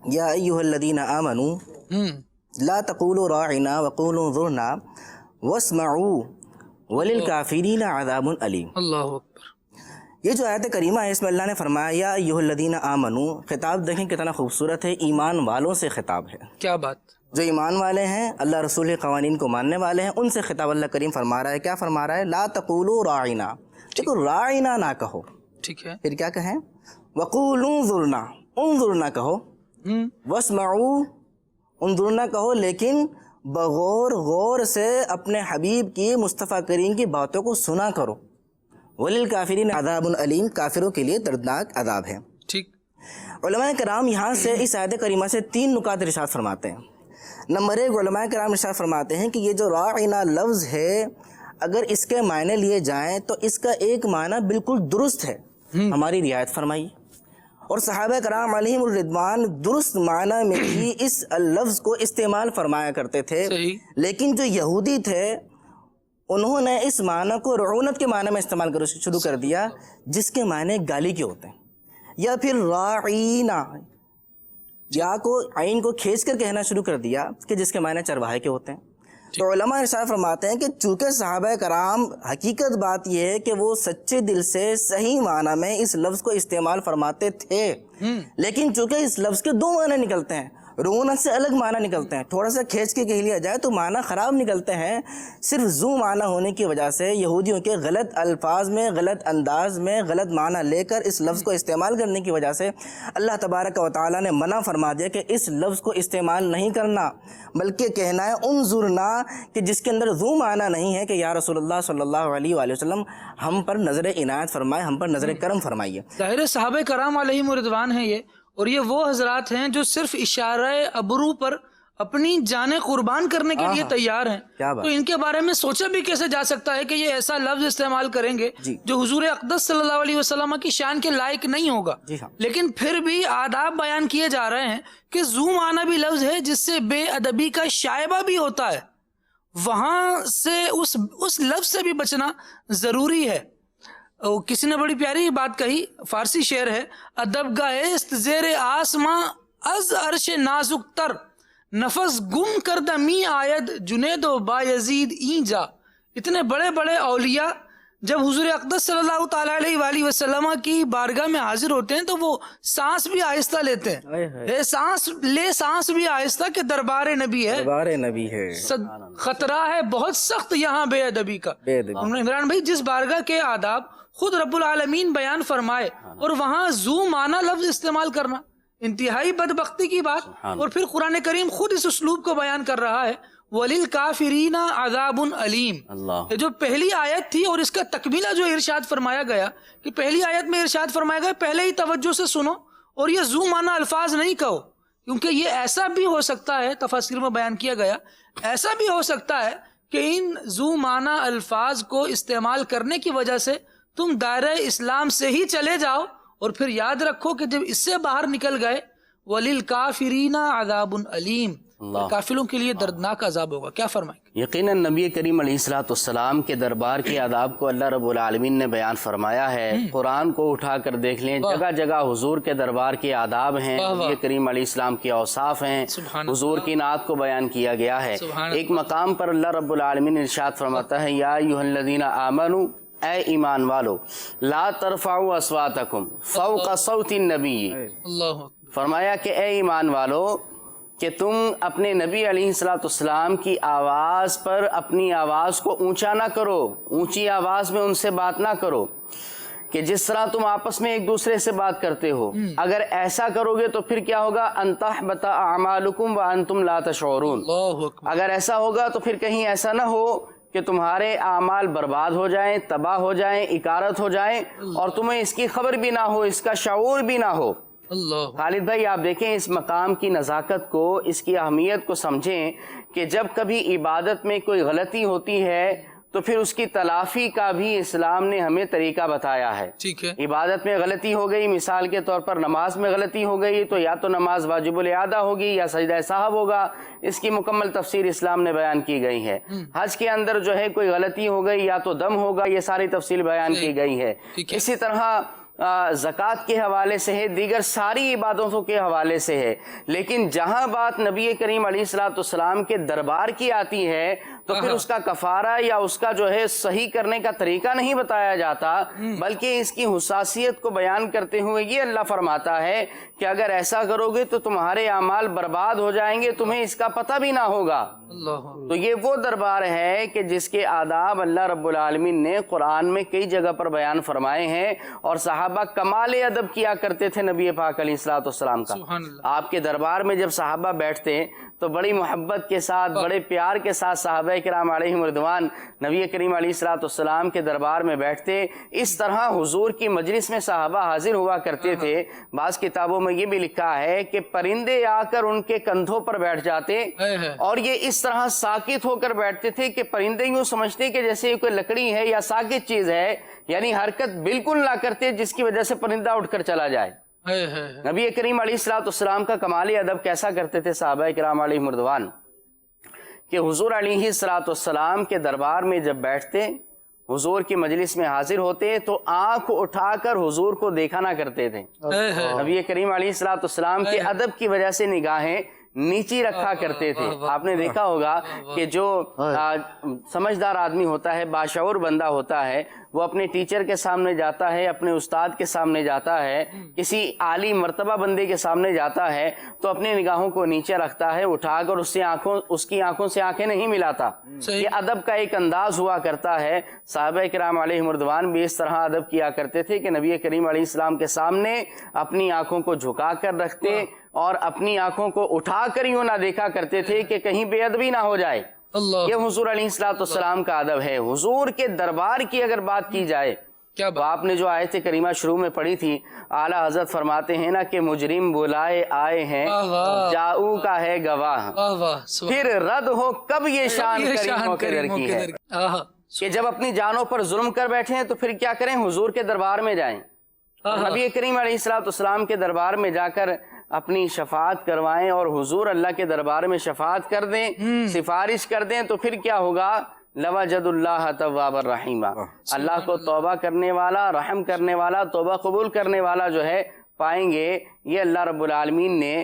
S4: یا ایھا الذین آمنوا لا تقولوا راعنا وقولوا انظرنا واسمعوا وللکافرین عذاب علیم۔
S2: اللہ اکبر۔
S4: یہ جو آیت کریمہ ہے اس میں اللہ نے فرمایا یا ایھا الذین آمنوا، خطاب دیکھیں کتنا خوبصورت ہے، ایمان والوں سے خطاب ہے۔
S2: کیا بات!
S4: جو ایمان والے ہیں، اللہ رسول کے قوانین کو ماننے والے ہیں، ان سے خطاب اللہ کریم فرما رہا ہے۔ کیا فرما رہا ہے؟ لا تقولوا راعنا، دیکھو راعنا نہ کہو،
S2: ٹھیک ہے،
S4: پھر کیا کہیں؟ وقولوا انظرنا، انظرنا کہو، واسمعوا، انظرنا کہو، لیکن بغور غور سے اپنے حبیب کی مصطفیٰ کریم کی باتوں کو سنا کرو۔ وللکافرین عذاب علیم، کافروں کے لیے دردناک عذاب ہے۔
S2: ٹھیک۔
S4: علماء کرام یہاں سے اس آیت کریمہ سے 3 نکات ارشاد فرماتے ہیں۔ نمبر 1، علماء کرام ارشاد فرماتے ہیں کہ یہ جو راعنا لفظ ہے اگر اس کے معنی لیے جائیں تو اس کا ایک معنی بالکل درست ہے، ہماری رعایت فرمائی، اور صحابہ کرام علیہم الرضوان درست معنی میں بھی اس لفظ کو استعمال فرمایا کرتے تھے، لیکن جو یہودی تھے انہوں نے اس معنی کو رعونت کے معنی میں استعمال کرنا شروع کر دیا، جس کے معنی گالی کے ہوتے ہیں، یا پھر راعینا، یا کو عین کو کھینچ کر کہنا شروع کر دیا کہ جس کے معنی چرواہے کے ہوتے ہیں۔ تو علماء ارشاد فرماتے ہیں کہ چونکہ صحابہ کرام حقیقت بات یہ ہے کہ وہ سچے دل سے صحیح معنی میں اس لفظ کو استعمال فرماتے تھے، لیکن چونکہ اس لفظ کے 2 معنی نکلتے ہیں، رعونت سے الگ معنی نکلتے ہیں، تھوڑا سا کھینچ کے کہہ لیا جائے تو معنی خراب نکلتے ہیں، صرف ذو معنی ہونے کی وجہ سے یہودیوں کے غلط الفاظ میں، غلط انداز میں، غلط معنی لے کر اس لفظ کو استعمال کرنے کی وجہ سے اللہ تبارک و تعالیٰ نے منع فرما دیا کہ اس لفظ کو استعمال نہیں کرنا، بلکہ کہنا ہے انظرنا، کہ جس کے اندر ذو معنی نہیں ہے کہ یا رسول اللہ صلی اللہ علیہ وآلہ وسلم ہم پر نظر عنایت فرمائے، ہم پر نظر کرم فرمائیے۔
S2: ظاہر صحابہ کرام علیہم رضوان ہیں یہ، اور یہ وہ حضرات ہیں جو صرف اشارہ ابرو پر اپنی جانیں قربان کرنے کے لیے تیار ہیں۔ تو ان کے بارے میں سوچا بھی کیسے جا سکتا ہے کہ یہ ایسا لفظ استعمال کریں گے جو حضور اقدس صلی اللہ علیہ وسلم کی شان کے لائق نہیں ہوگا، لیکن پھر بھی آداب بیان کیے جا رہے ہیں کہ ذو معنی بھی لفظ ہے جس سے بے ادبی کا شائبہ بھی ہوتا ہے، وہاں سے اس لفظ سے بھی بچنا ضروری ہے۔ کسی نے بڑی پیاری بات کہی، فارسی شعر ہے، ادب گاہست زیر آسماں از عرش نازک تر، نفس گم کردہ می آید جنید و بایزید این جا. اتنے بڑے بڑے اولیاء جب حضور اقدس صلی اللہ تعالیٰ علیہ وآلہ وسلم کی بارگاہ میں حاضر ہوتے ہیں تو وہ سانس بھی آہستہ لیتے ہیں. سانس بھی آہستہ کہ دربار نبی ہے،
S4: دربار نبی ہے،
S2: خطرہ ہے بہت سخت یہاں بے ادبی کا. عمران بھائی جس بارگاہ کے آداب خود رب العالمین بیان فرمائے اور وہاں ذو معنی لفظ استعمال کرنا انتہائی بدبختی کی بات. اور پھر قرآن کریم خود اس اسلوب کو بیان کر رہا ہے وَلِلْكَافِرِينَ عَذَابٌ عَلِيمٌ. یہ جو پہلی آیت تھی اور اس کا تکملہ جو ارشاد فرمایا گیا کہ پہلی آیت میں ارشاد فرمایا گیا پہلے ہی توجہ سے سنو اور یہ ذو معنی الفاظ نہیں کہو، کیونکہ یہ ایسا بھی ہو سکتا ہے، تفاسیر میں بیان کیا گیا ایسا بھی ہو سکتا ہے کہ ان ذو معنی الفاظ کو استعمال کرنے کی وجہ سے تم دائرہ اسلام سے ہی چلے جاؤ اور پھر یاد رکھو کہ جب اس سے باہر نکل گئے وَلِلْكَافِرِينَ عَذَابٌ عَلِيمٌ، کافروں کے لیے دردناک عذاب ہوگا. کیا فرمائیں گے؟
S5: یقیناً نبی کریم علیہ السلام کے دربار کے آداب کو اللہ رب العالمین نے بیان فرمایا ہے. قرآن کو اٹھا کر دیکھ لیں، جگہ جگہ حضور کے دربار کے آداب ہیں، نبی کریم علیہ السلام کے اوصاف ہیں، حضور کی نعت کو بیان کیا گیا ہے. ایک مقام پر اللہ رب العالمین ارشاد فرماتا ہے یا ایھا الذین آمنوا، اے ایمان والو، لا ترفعوا اصواتکم فوق صوت النبی.
S2: اللہ
S5: فرمایا کہ اے ایمان والو کہ تم اپنے نبی علیہ السلام کی آواز پر اپنی آواز کو اونچا نہ کرو، اونچی آواز میں ان سے بات نہ کرو کہ جس طرح تم آپس میں ایک دوسرے سے بات کرتے ہو. اگر ایسا کرو گے تو پھر کیا ہوگا؟ ان تحبط اعمالکم وانتم لا تشعرون. اگر ایسا ہوگا تو پھر کہیں ایسا نہ ہو کہ تمہارے اعمال برباد ہو جائیں، تباہ ہو جائیں، اکارت ہو جائیں اور تمہیں اس کی خبر بھی نہ ہو، اس کا شعور بھی نہ ہو.
S2: اللہ
S5: خالد بھائی آپ دیکھیں اس مقام کی نزاکت کو، اس کی اہمیت کو سمجھیں کہ جب کبھی عبادت میں کوئی غلطی ہوتی ہے تو پھر اس کی تلافی کا بھی اسلام نے ہمیں طریقہ بتایا ہے.
S2: ٹھیک ہے.
S5: عبادت میں غلطی ہو گئی، مثال کے طور پر نماز میں غلطی ہو گئی تو یا تو نماز واجب الاعادہ ہوگی یا سجدہ سہو ہوگا. اس کی مکمل تفسیر اسلام نے بیان کی گئی ہے. حج کے اندر جو ہے کوئی غلطی ہو گئی یا تو دم ہوگا، یہ ساری تفصیل بیان کی گئی ہے. اسی طرح زکوٰۃ کے حوالے سے ہے، دیگر ساری عبادتوں کے حوالے سے ہے. لیکن جہاں بات نبی کریم علیہ السلام کے دربار کی آتی ہے تو پھر اس کا کفارہ یا اس کا جو ہے صحیح کرنے کا طریقہ نہیں بتایا جاتا، بلکہ اس کی حساسیت کو بیان کرتے ہوئے یہ اللہ فرماتا ہے کہ اگر ایسا کرو گے تو تمہارے اعمال برباد ہو جائیں گے، تمہیں اس کا پتہ بھی نہ ہوگا. تو یہ وہ دربار ہے کہ جس کے آداب اللہ رب العالمین نے قرآن میں کئی جگہ پر بیان فرمائے ہیں اور صحابہ کمال ادب کیا کرتے تھے نبی پاک علیہ السلام کا. آپ کے دربار میں جب صحابہ بیٹھتے تو بڑی محبت کے ساتھ، بڑے پیار کے ساتھ صحابہ کرام علیہم رضوان نبی کریم علیہ السلام کے دربار میں بیٹھتے. اس طرح حضور کی مجلس میں صحابہ حاضر ہوا کرتے تھے. بعض کتابوں میں یہ بھی لکھا ہے کہ پرندے آ کر ان کے کندھوں پر بیٹھ جاتے اور یہ اس طرح ساکت ہو کر بیٹھتے تھے کہ پرندے یوں سمجھتے کہ جیسے یہ کوئی لکڑی ہے یا ساکت چیز ہے، یعنی حرکت بالکل نہ کرتے جس کی وجہ سے پرندہ اٹھ کر چلا جائے. نبی کریم علیہ السلام کا کمال ادب کیسا کرتے تھے صحابہ کرام علیہم رضوان کہ حضور علیہ السلام کے دربار میں جب بیٹھتے، حضور کی مجلس میں حاضر ہوتے تو آنکھ اٹھا کر حضور کو دیکھا نہ کرتے تھے. نبی کریم علیہ السلام کے ادب کی وجہ سے نگاہیں نیچی رکھا کرتے تھے. آپ نے دیکھا ہوگا کہ جو سمجھدار آدمی ہوتا ہے، باشعور بندہ ہوتا ہے، وہ اپنے ٹیچر کے سامنے جاتا ہے، اپنے استاد کے سامنے جاتا ہے، کسی عالی مرتبہ بندے کے سامنے جاتا ہے تو اپنی نگاہوں کو نیچے رکھتا ہے، اٹھا کر اس کی آنکھوں سے آنکھیں نہیں ملاتا. یہ ادب کا ایک انداز ہوا کرتا ہے. صحابہ کرام علیہم رضوان بھی اس طرح ادب کیا کرتے تھے کہ نبی کریم علیہ السلام کے سامنے اپنی آنکھوں کو جھکا کر رکھتے اور اپنی آنکھوں کو اٹھا کر یوں نہ دیکھا کرتے تھے کہ کہیں بے ادبی نہ ہو جائے. یہ حضور علیہ السلام کا ادب ہے. حضور کے دربار کی اگر بات کی جائے تو آپ نے جو آیت کریمہ شروع میں پڑھی تھی، اعلیٰ حضرت فرماتے ہیں نا کہ مجرم بلائے آئے ہیں، جاؤ کا ہے گواہ، پھر رد ہو کب یہ شان کریموں کے در کی ہے. کہ جب اپنی جانوں پر ظلم کر بیٹھے ہیں تو پھر کیا کریں؟ حضور کے دربار میں جائیں. نبی کریم علیہ السلام کے دربار میں جا کر اپنی شفاعت کروائیں اور حضور اللہ کے دربار میں شفاعت کر دیں، سفارش کر دیں تو پھر کیا ہوگا؟ لوجد اللہ تواب الرحیم، اللہ کو توبہ کرنے والا، رحم کرنے والا، توبہ قبول کرنے والا جو ہے پائیں گے. یہ اللہ رب العالمین نے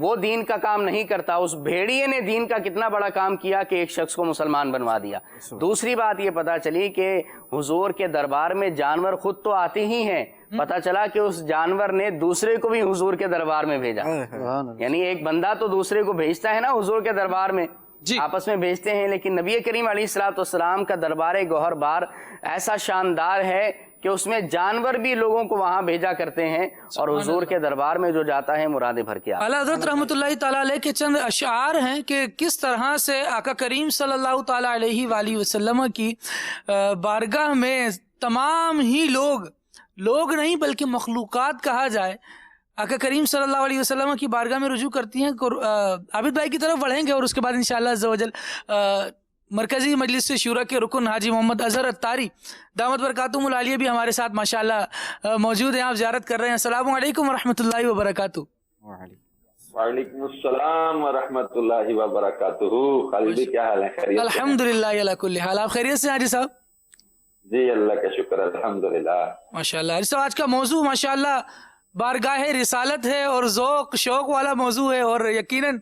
S5: وہ دین کا کام نہیں کرتا. اس بھیڑیے نے دین کا کتنا بڑا کام کیا کہ ایک شخص کو مسلمان بنوا دیا. دوسری بات یہ پتا چلی کہ حضور کے دربار میں جانور خود تو آتے ہی ہیں, پتا چلا کہ اس جانور نے دوسرے کو بھی حضور کے دربار میں بھیجا. یعنی ایک بندہ تو دوسرے کو بھیجتا ہے نا حضور کے دربار میں, آپس میں بھیجتے ہیں, لیکن نبی کریم علیہ الصلوۃ والسلام کا دربار گوہر بار ایسا شاندار ہے کہ اس میں جانور بھی لوگوں کو وہاں بھیجا کرتے ہیں, اور حضور کے دربار میں جو جاتا ہے مرادیں بھر کے آتا ہے.
S2: اعلیٰ حضرت رحمۃ اللہ تعالیٰ علیہ کے چند اشعار ہیں کہ کس طرح سے آقا کریم صلی اللہ تعالیٰ علیہ وآلہ وسلم کی بارگاہ میں تمام ہی لوگ نہیں بلکہ مخلوقات کہا جائے, آقا کریم صلی اللہ علیہ وسلم کی بارگاہ میں رجوع کرتی ہیں. عابد بھائی کی طرف بڑھیں گے اور اس کے بعد انشاءاللہ عز و جل مرکزی مجلس شورا کے رکن حاجی محمد اظہر اتاری دامت برکاتہم العالیہ بھی ہمارے ساتھ ماشاءاللہ موجود ہیں, آپ زیارت کر رہے ہیں. السلام علیکم ورحمۃ اللہ وبرکاتہ.
S6: وعلیکم السلام ورحمۃ اللہ وبرکاتہ. خالد جی کیا حال ہے؟ خیریت؟
S2: الحمدللہ علی کل حال. آپ خیریت سے حاجی صاحب؟
S6: جی اللہ کا شکر الحمدللہ.
S2: ماشاءاللہ. حاجی صاحب آج کا موضوع ماشاءاللہ بارگاہ رسالت ہے اور ذوق شوق والا موضوع ہے, اور یقیناً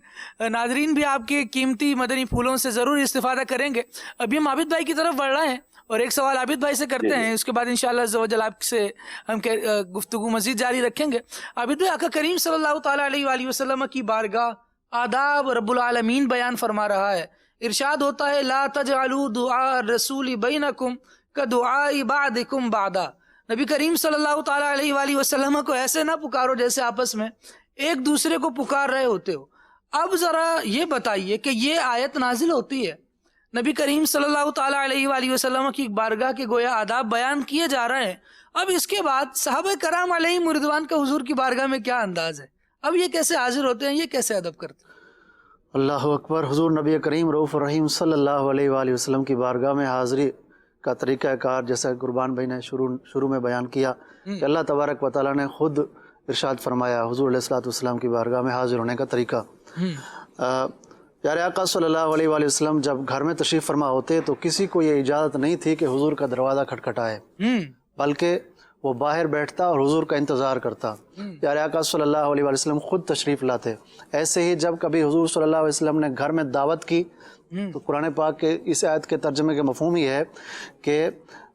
S2: ناظرین بھی آپ کے قیمتی مدنی پھولوں سے ضرور استفادہ کریں گے. ابھی ہم عابد بھائی کی طرف بڑھ رہے ہیں اور ایک سوال عابد بھائی سے کرتے ہیں, اس کے بعد انشاءاللہ عز و جل آپ سے ہم گفتگو مزید جاری رکھیں گے. عابد بھائی, آقا کریم صلی اللہ تعالیٰ علیہ وآلہ وسلم کی بارگاہ آداب رب العالمین بیان فرما رہا ہے. ارشاد ہوتا ہے لا تجعلوا دعاء الرسول بینکم کدعاء بعضکم بعضا. نبی کریم صلی اللہ تعالیٰ علیہ وآلہ وسلم کو ایسے نہ پکارو جیسے آپس میں ایک دوسرے کو پکار رہے ہوتے ہو. اب ذرا یہ بتائیے کہ یہ آیت نازل ہوتی ہے, نبی کریم صلی اللہ تعالیٰ علیہ وآلہ وسلم کی بارگاہ کے گویا آداب بیان کیے جا رہے ہیں. اب اس کے بعد صحابہ کرام علیہم رضوان کا حضور کی بارگاہ میں کیا انداز ہے؟ اب یہ کیسے حاضر ہوتے ہیں, یہ کیسے ادب کرتے ہیں؟
S1: اللہ اکبر. حضور نبی کریم رؤوف الرحیم صلی اللہ علیہ وآلہ وسلم کی بارگاہ میں حاضری کا طریقہ کار جیسا قربان بھائی نے شروع میں بیان کیا کہ اللہ تبارک و تعالیٰ نے خود ارشاد فرمایا حضور علیہ الصلوۃ والسلام کی بارگاہ میں حاضر ہونے کا طریقہ. پیارے آقا صلی اللہ علیہ وآلہ وسلم جب گھر میں تشریف فرما ہوتے تو کسی کو یہ اجازت نہیں تھی کہ حضور کا دروازہ کھٹکھٹائے, بلکہ وہ باہر بیٹھتا اور حضور کا انتظار کرتا. پیارے آقا صلی اللہ علیہ وآلہ وسلم خود تشریف لاتے. ایسے ہی جب کبھی حضور صلی اللہ علیہ وسلم نے گھر میں دعوت کی تو قرآن پاک کے اس آیت کے ترجمے کے مفہوم یہ ہے کہ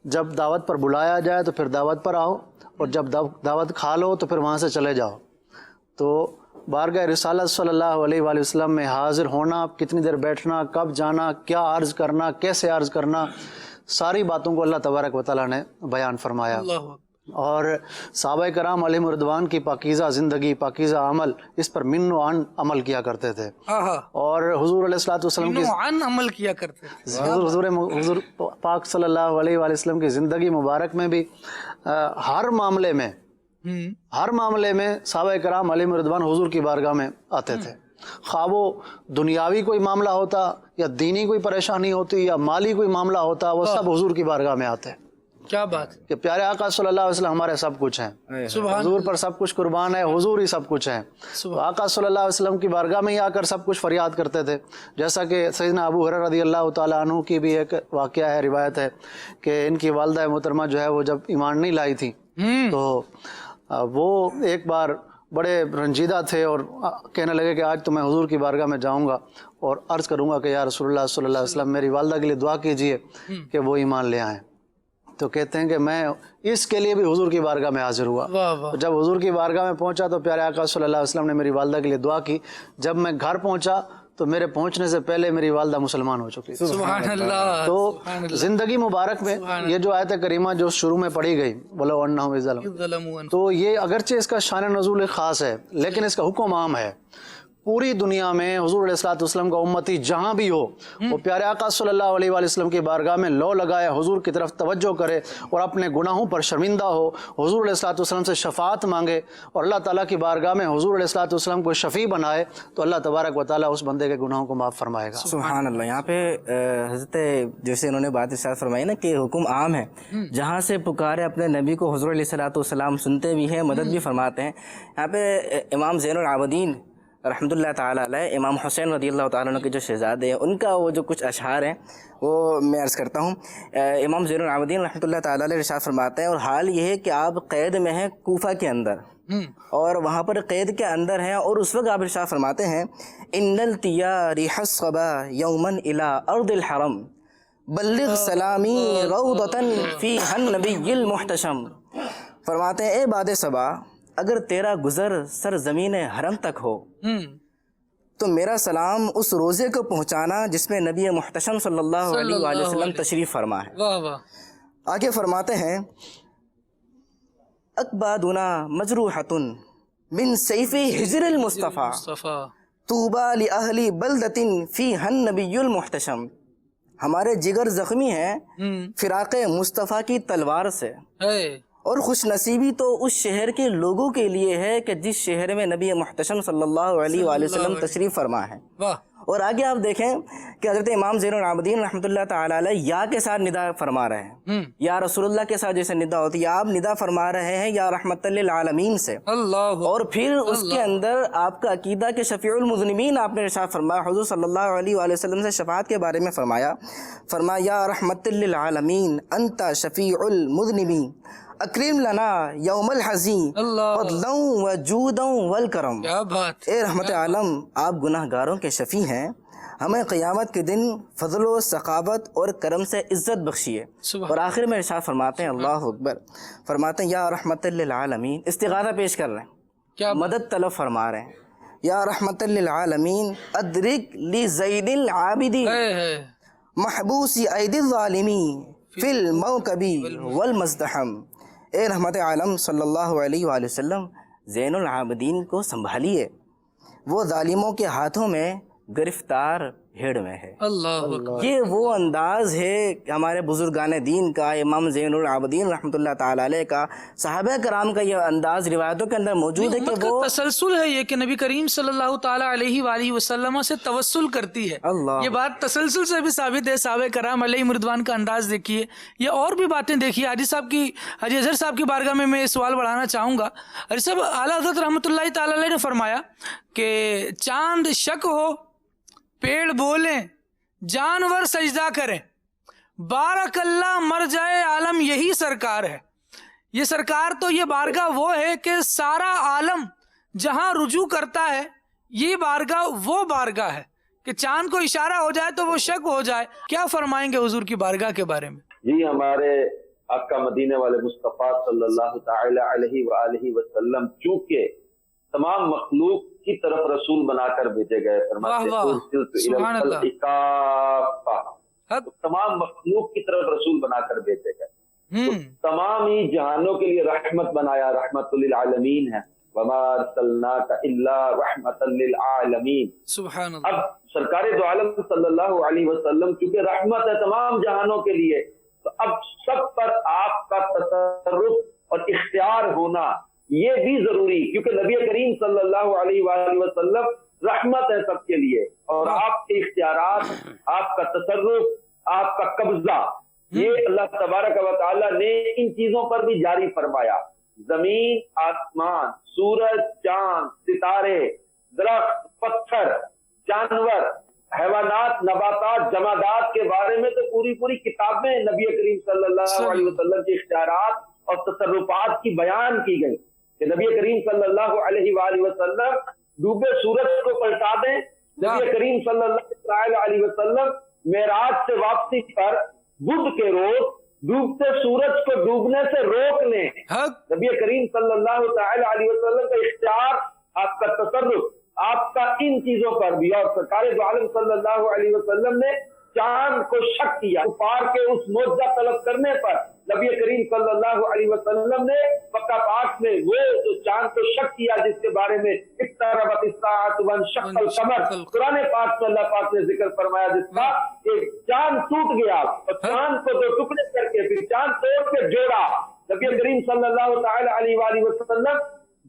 S1: جب دعوت پر بلایا جائے تو پھر دعوت پر آؤ, اور جب دعوت کھا لو تو پھر وہاں سے چلے جاؤ. تو بارگاہ رسالت صلی اللہ علیہ وآلہ وسلم میں حاضر ہونا, کتنی دیر بیٹھنا, کب جانا, کیا عرض کرنا, کیسے عرض کرنا, ساری باتوں کو اللہ تبارک و تعالیٰ نے بیان فرمایا. اور صحابہ کرام علیہم رضوان کی پاکیزہ زندگی, پاکیزہ عمل, اس پر من و عن عمل کیا کرتے تھے. اور حضور علیہ الصلوۃ والسلام کی
S2: عمل کیا کرتے تھے.
S1: حضور پاک صلی اللہ علیہ وآلہ وسلم کی زندگی مبارک میں بھی ہر معاملے میں صحابہ کرام علیہم رضوان حضور کی بارگاہ میں آتے تھے. خواہ وہ دنیاوی کوئی معاملہ ہوتا یا دینی کوئی پریشانی ہوتی یا مالی کوئی معاملہ ہوتا, وہ سب حضور کی بارگاہ میں آتے.
S2: کیا بات
S1: کہ پیارے آقا صلی اللہ علیہ وسلم ہمارے سب کچھ ہیں, حضور پر سب کچھ قربان ہے, حضور ہی سب کچھ ہیں. آقا صلی اللہ علیہ وسلم کی بارگاہ میں ہی آ کر سب کچھ فریاد کرتے تھے. جیسا کہ سیدنا ابو ہریرہ رضی اللہ تعالیٰ عنہ کی بھی ایک واقعہ ہے, روایت ہے کہ ان کی والدہ محترمہ جو ہے وہ جب ایمان نہیں لائی تھی تو وہ ایک بار بڑے رنجیدہ تھے اور کہنے لگے کہ آج تو میں حضور کی بارگاہ میں جاؤں گا اور عرض کروں گا کہ یا رسول اللہ صلی اللہ علیہ وسلم میری والدہ کے لیے دعا کیجئے کہ وہ ایمان لے آئیں. تو کہتے ہیں کہ میں اس کے لیے بھی حضور کی بارگاہ میں حاضر ہوا. جب حضور کی بارگاہ میں پہنچا تو پیارے آقا صلی اللہ علیہ وسلم نے میری والدہ کے لیے دعا کی. جب میں گھر پہنچا تو میرے پہنچنے سے پہلے میری والدہ مسلمان ہو چکی.
S2: سبحان اللہ.
S1: تو زندگی مبارک میں یہ جو آیت کریمہ جو شروع میں پڑھی گئی وَلَوْ أَنَّهُمْ إِذْ ظَلَمُوا, تو یہ اگرچہ اس کا شان نزول خاص ہے لیکن اس کا حکم عام ہے. پوری دنیا میں حضور علیہ الصلوۃ والسلام کا امتی جہاں بھی ہو وہ پیارے آقا صلی اللہ علیہ وآلہ وسلم کی بارگاہ میں لو لگائے, حضور کی طرف توجہ کرے اور اپنے گناہوں پر شرمندہ ہو, حضور علیہ الصلوۃ والسلام سے شفاعت مانگے اور اللہ تعالیٰ کی بارگاہ میں حضور علیہ الصلوۃ والسلام کو شفیع بنائے, تو اللہ تبارک و تعالیٰ اس بندے کے گناہوں کو معاف فرمائے گا.
S4: سبحان اللہ. یہاں پہ حضرت جیسے انہوں نے بات ارشاد فرمائی نا کہ حکم عام ہے, جہاں سے پکارے اپنے نبی کو حضور علیہ الصلوۃ والسلام سنتے بھی ہیں, مدد بھی فرماتے ہیں. یہاں پہ امام زین العابدین رحمۃ اللہ تعالیٰ علیہ، امام حسین رضی اللہ تعالیٰ عنہ کے جو شہزادے ہیں ان کا وہ جو کچھ اشعار ہیں وہ میں عرض کرتا ہوں۔ امام زین العابدین رحمۃ اللہ تعالیٰ علیہ ارشاد فرماتے ہیں، اور حال یہ ہے کہ آپ قید میں ہیں کوفہ کے اندر، اور وہاں پر قید کے اندر ہیں، اور اس وقت آپ ارشاد فرماتے ہیں ان التیاری حصبا یومن الی ارض الحرم بلغ سلامی روضتاً فیہا النبی المحتشم۔ فرماتے ہیں اے باد صبا، اگر تیرا گزر سرزمین حرم تک ہو تو میرا سلام اس روزے کو پہنچانا جس میں نبی محتشم صلی اللہ علیہ وآلہ وسلم تشریف فرما ہے۔
S2: واہ واہ۔
S4: آگے فرماتے ہیں اکبادنا مجروحۃ من سیف ہجر المصطفیٰ
S2: مصطفیٰ
S4: طوبیٰ لأہل بلدۃ فیہا النبی المحتشم۔ ہمارے جگر زخمی ہیں فراق مصطفیٰ کی تلوار سے،
S2: ہے
S4: اور خوش نصیبی تو اس شہر کے لوگوں کے لیے ہے کہ جس شہر میں نبی محتشم صلی اللہ علیہ وآلہ وسلم تشریف فرما ہے۔
S2: واہ۔
S4: اور آگے آپ دیکھیں کہ حضرت امام زین العابدین رحمۃ اللہ تعالیٰ علیہ یا کے ساتھ ندا فرما رہے ہیں، یا رسول اللہ کے ساتھ جیسے ندا ہوتی ہے آپ ندا فرما رہے ہیں یا رحمت للعالمین سے،
S2: اللہ۔
S4: اور پھر اس کے اندر آپ کا عقیدہ کہ شفیع المذنبین آپ نے ارشاد فرمایا، حضور صلی اللہ علیہ وآلہ وسلم سے شفاعت کے بارے میں فرمایا یا رحمت للعالمین انت شفیع المذنبین اکرم لنا یوم الحزین فضلا وجودا والکرم۔
S2: کیا بات۔
S4: اے رحمت عالم، آپ گناہ گاروں کے شفیع ہیں، ہمیں قیامت کے دن فضل و ثقافت اور کرم سے عزت بخشیے۔ اور آخر میں ارشاد فرماتے ہیں اللہ اکبر، فرماتے ہیں یا رحمت للعالمین، استغاثہ پیش کر رہے ہیں،
S2: کیا
S4: مدد طلب فرما رہے ہیں، یا رحمت للعالمین ادرک لزید العابدین محبوس ایدی الظالمین فی الموکب والمزدحم۔ اے رحمت عالم صلی اللہ علیہ وآلہ وسلم، زین العابدین کو سنبھالیے، وہ ظالموں کے ہاتھوں میں گرفتار بھیڑ میں ہے۔
S2: اللہ۔
S4: یہ وہ انداز ہے ہمارے بزرگان دین کا، امام زین العابدین رحمۃ اللہ تعالیٰ علیہ کا، صحابہ کرام کا یہ انداز روایتوں کے اندر موجود ہے کہ
S2: امت
S4: وہ
S2: کا تسلسل ہے یہ کہ نبی کریم صلی اللہ تعالیٰ علیہ وآلہ وسلم سے توسل کرتی ہے۔
S4: اللہ،
S2: یہ بات تسلسل سے بھی ثابت ہے۔ صحابہ کرام علیہ رضوان کا انداز دیکھیے، یہ اور بھی باتیں دیکھیے۔ حاجی اظہر صاحب کی بارگاہ میں یہ سوال بڑھانا چاہوں گا۔ حاجی صاحب، اعلیٰ حضرت رحمۃ اللہ تعالیٰ علیہ نے فرمایا کہ چاند شک ہو، پیڑ بولیں، جانور سجدہ کریں، بارک اللہ مر جائے عالم یہی سرکار ہے۔ یہ سرکار تو یہ بارگاہ وہ ہے کہ سارا عالم جہاں رجوع کرتا ہے، یہ بارگاہ وہ بارگاہ ہے کہ چاند کو اشارہ ہو جائے تو وہ شک ہو جائے۔ کیا فرمائیں گے حضور کی بارگاہ کے بارے میں؟
S6: جی، ہمارے آقا مدینے والے مصطفیٰ صلی اللہ تعالی علیہ وآلہ وسلم چونکہ تمام مخلوق کی طرف رسول بنا کر بھیجے گئے، فرماتے تمام مخلوق کی طرف رسول بنا کر بھیجے گئے، تمام ہی جہانوں کے لیے رحمت بنایا، رحمت للعالمین ہے، وما ارسلناک الا رحمت للعالمین۔
S2: سبحان اللہ۔
S6: اب سرکار دو عالم صلی اللہ علیہ وسلم چونکہ رحمت ہے تمام جہانوں کے لیے، تو اب سب پر آپ کا تصرف اور اختیار ہونا یہ بھی ضروری، کیونکہ نبی کریم صلی اللہ علیہ وآلہ وسلم رحمت ہے سب کے لیے، اور آپ کے اختیارات، آپ کا تصرف، آپ کا قبضہ، یہ اللہ تبارک و تعالی نے ان چیزوں پر بھی جاری فرمایا۔ زمین، آسمان، سورج، چاند، ستارے، درخت، پتھر، جانور، حیوانات، نباتات، جمادات کے بارے میں تو پوری کتابیں نبی کریم صلی اللہ علیہ وسلم کے اختیارات اور تصرفات کی بیان کی گئی کہ نبی کریم صلی اللہ علیہ وآلہ وسلم ڈوبے سورج کو پلٹا دیں، نبی کریم صلی اللہ علیہ وسلم معراج سے واپسی پر بدھ کے روز ڈوبتے سورج کو ڈوبنے سے روک لیں۔ نبی کریم صلی اللہ تعالی علیہ وسلم کا اختیار، آپ کا تصرف، آپ کا ان چیزوں پر بھی، اور سرکار دو عالم صلی اللہ علیہ وسلم نے چاند کو شک کیا، کفار کے اس معجزہ طلب کرنے پر نبی کریم صلی اللہ علیہ وسلم نے مکہ پاک میں وہ جو چاند کو شک کیا جس کے بارے میں اقتربت الساعۃ وانشق القمر قرآن پاک میں اللہ پاک نے ذکر فرمایا، جس کا کہ چاند ٹوٹ گیا اور چاند کو دو ٹکڑے کر کے پھر چاند توڑ کے جوڑا۔ نبی کریم صلی اللہ تعالی علیہ وآلہ وسلم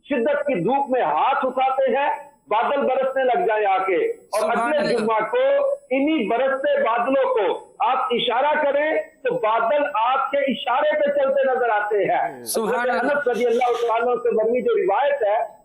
S6: شدت کی دھوپ میں ہاتھ اٹھاتے ہیں، بادل برسنے لگ جائے آ کے، اور اگلے جمعہ کو انہی برستے بادلوں کو آپ اشارہ کریں تو بادل آپ کے اشارے پہ چلتے نظر آتے ہیں۔ حضرت انس رضی اللہ تعالیٰ سے بنی جو روایت ہے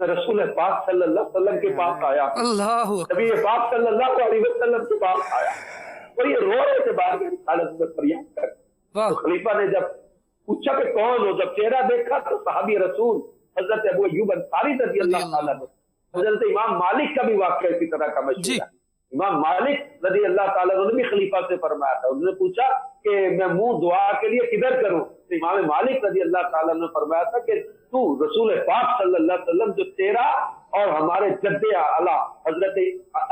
S6: میں رسول پاک صلی اللہ علیہ وسلم کے پاس آیا,
S2: اللہ
S6: نبی پاک صلی اللہ علیہ وسلم کے پاس آیا, اور یہ رو رہے تھے بعد میں رسالت میں فریاد کر.
S2: واہ
S6: تو خلیفہ نے جب پوچھا کہ کون ہو, جب چہرہ دیکھا تو صحابی رسول حضرت ابو ایوب انصاری رضی اللہ تعالیٰ عنہ. حضرت امام مالک کا بھی واقعہ اسی طرح کا مشہور
S2: جی.
S6: ہے. امام مالک رضی اللہ تعالیٰ عنہ نے بھی خلیفہ سے فرمایا تھا, انہوں نے پوچھا کہ میں منہ دعا کے لیے کدھر کروں, تو امام مالک رضی اللہ تعالیٰ عنہ نے فرمایا تھا کہ تو رسول پاک صلی اللہ علیہ وسلم جو تیرا اور ہمارے جد اعلیٰ حضرت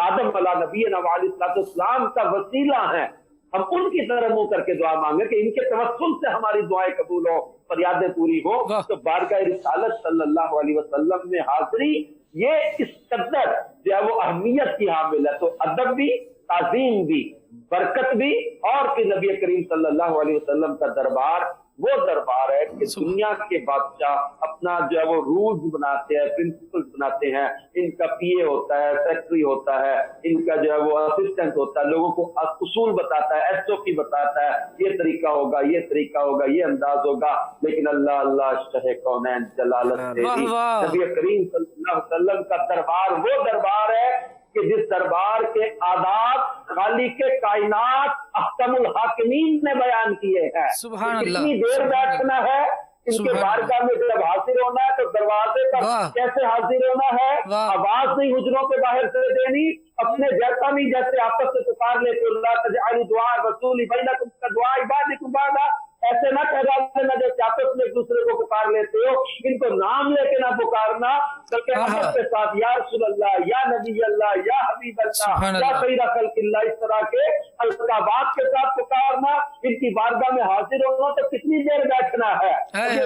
S6: آدم علیہ نبینا علیہ السلام کا وسیلہ ہے, ہم ان کی طرح منہ کر کے دعا مانگے کہ ان کے توسل سے ہماری دعائیں قبول ہو, فریادیں پوری ہو. تو بارگاہ رسالت صلی اللہ علیہ وسلم میں حاضری یہ اس قدر جو ہے وہ اہمیت کی حامل ہے. تو ادب بھی, تعظیم بھی, برکت بھی, اور پھر نبی کریم صلی اللہ علیہ وسلم کا دربار وہ دربار ہے کہ دنیا کے بادشاہ اپنا جو ہے وہ رولز بناتے ہیں, پرنسپل بناتے ہیں, ان کا پی اے ہوتا ہے, سیکٹری ہوتا ہے, ان کا جو ہے وہ اسسٹنٹ ہوتا ہے, لوگوں کو اصول بتاتا ہے, ایس او پی بتاتا ہے, یہ طریقہ ہوگا, یہ طریقہ ہوگا, یہ انداز ہوگا. لیکن اللہ اللہ شہ کونین جلالت تیری, نبی کریم صلی اللہ علیہ وسلم کا دربار وہ دربار ہے کہ جس دربار کے آداب خالق کائنات احکم الحاکمین نے بیان کیے ہیں.
S2: سبحان اللہ.
S6: کتنی دیر بیٹھنا ہے ان کے بارگاہ میں, جب حاضر ہونا ہے تو دروازے پر کیسے حاضر ہونا ہے, آواز نہیں حجروں کے باہر سے دینی, اپنے جیسا نہیں جیسے آپس سے پکار لیتے اللہ تجعلوا دعاء الرسول بینکم کدعاء عبادکم بعضا, ایسے نہ کہہ دینا جیسے آپس میں ایک دوسرے کو پکار لیتے ہو. ان کو نام لے کے نہ پکارنا بلکہ ادب کے ساتھ یا رسول اللہ, یا نبی اللہ, یا حبیب اللہ, یا سید خلق اللہ, اس طرح کے القابات کے ساتھ پکارنا. ان کی بارگاہ میں حاضر ہونا تو کتنی دیر بیٹھنا ہے.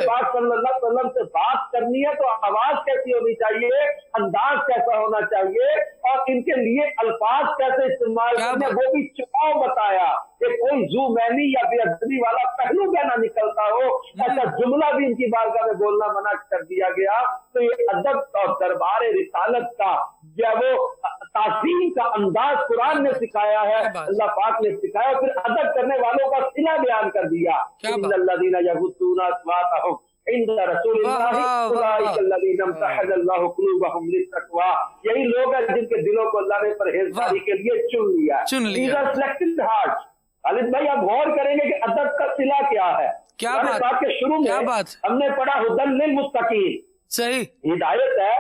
S6: بات صلی اللہ علیہ وسلم سے بات کرنی ہے تو آواز کیسی ہونی چاہیے, انداز کیسا ہونا چاہیے, اور ان کے لیے الفاظ کیسے استعمال کرنے, وہ بھی چپاؤ بتایا کہ کوئی زو مینی یا بے ادبی والا پہلو کا نہ نکلتا ہو, ایسا جملہ بھی ان کی بارگاہ میں بولنا منع کر دیا گیا. تو یہ ادب اور دربار رسالت کا جو وہ تعظیم کا انداز قرآن نے سکھایا ہے, اللہ پاک نے سکھایا, پھر ادب کرنے والوں کا صلہ بیان کر دیا. ان الذین یغضون اصواتهم عند رسول اللہ اولئک الذین امتحن اللہ قلوبهم للتقوی, یہی لوگ ہیں جن کے دلوں کو اللہ نے پرہیزگاری کے لیے چن لیا. These are selected hearts. خالد بھائی آپ غور کریں گے کہ ادب کا صلہ کیا ہے.
S2: کیا بات
S6: کے شروع میں ہم نے پڑھا ہدی للمتقین,
S2: صحیح
S6: ہدایت ہے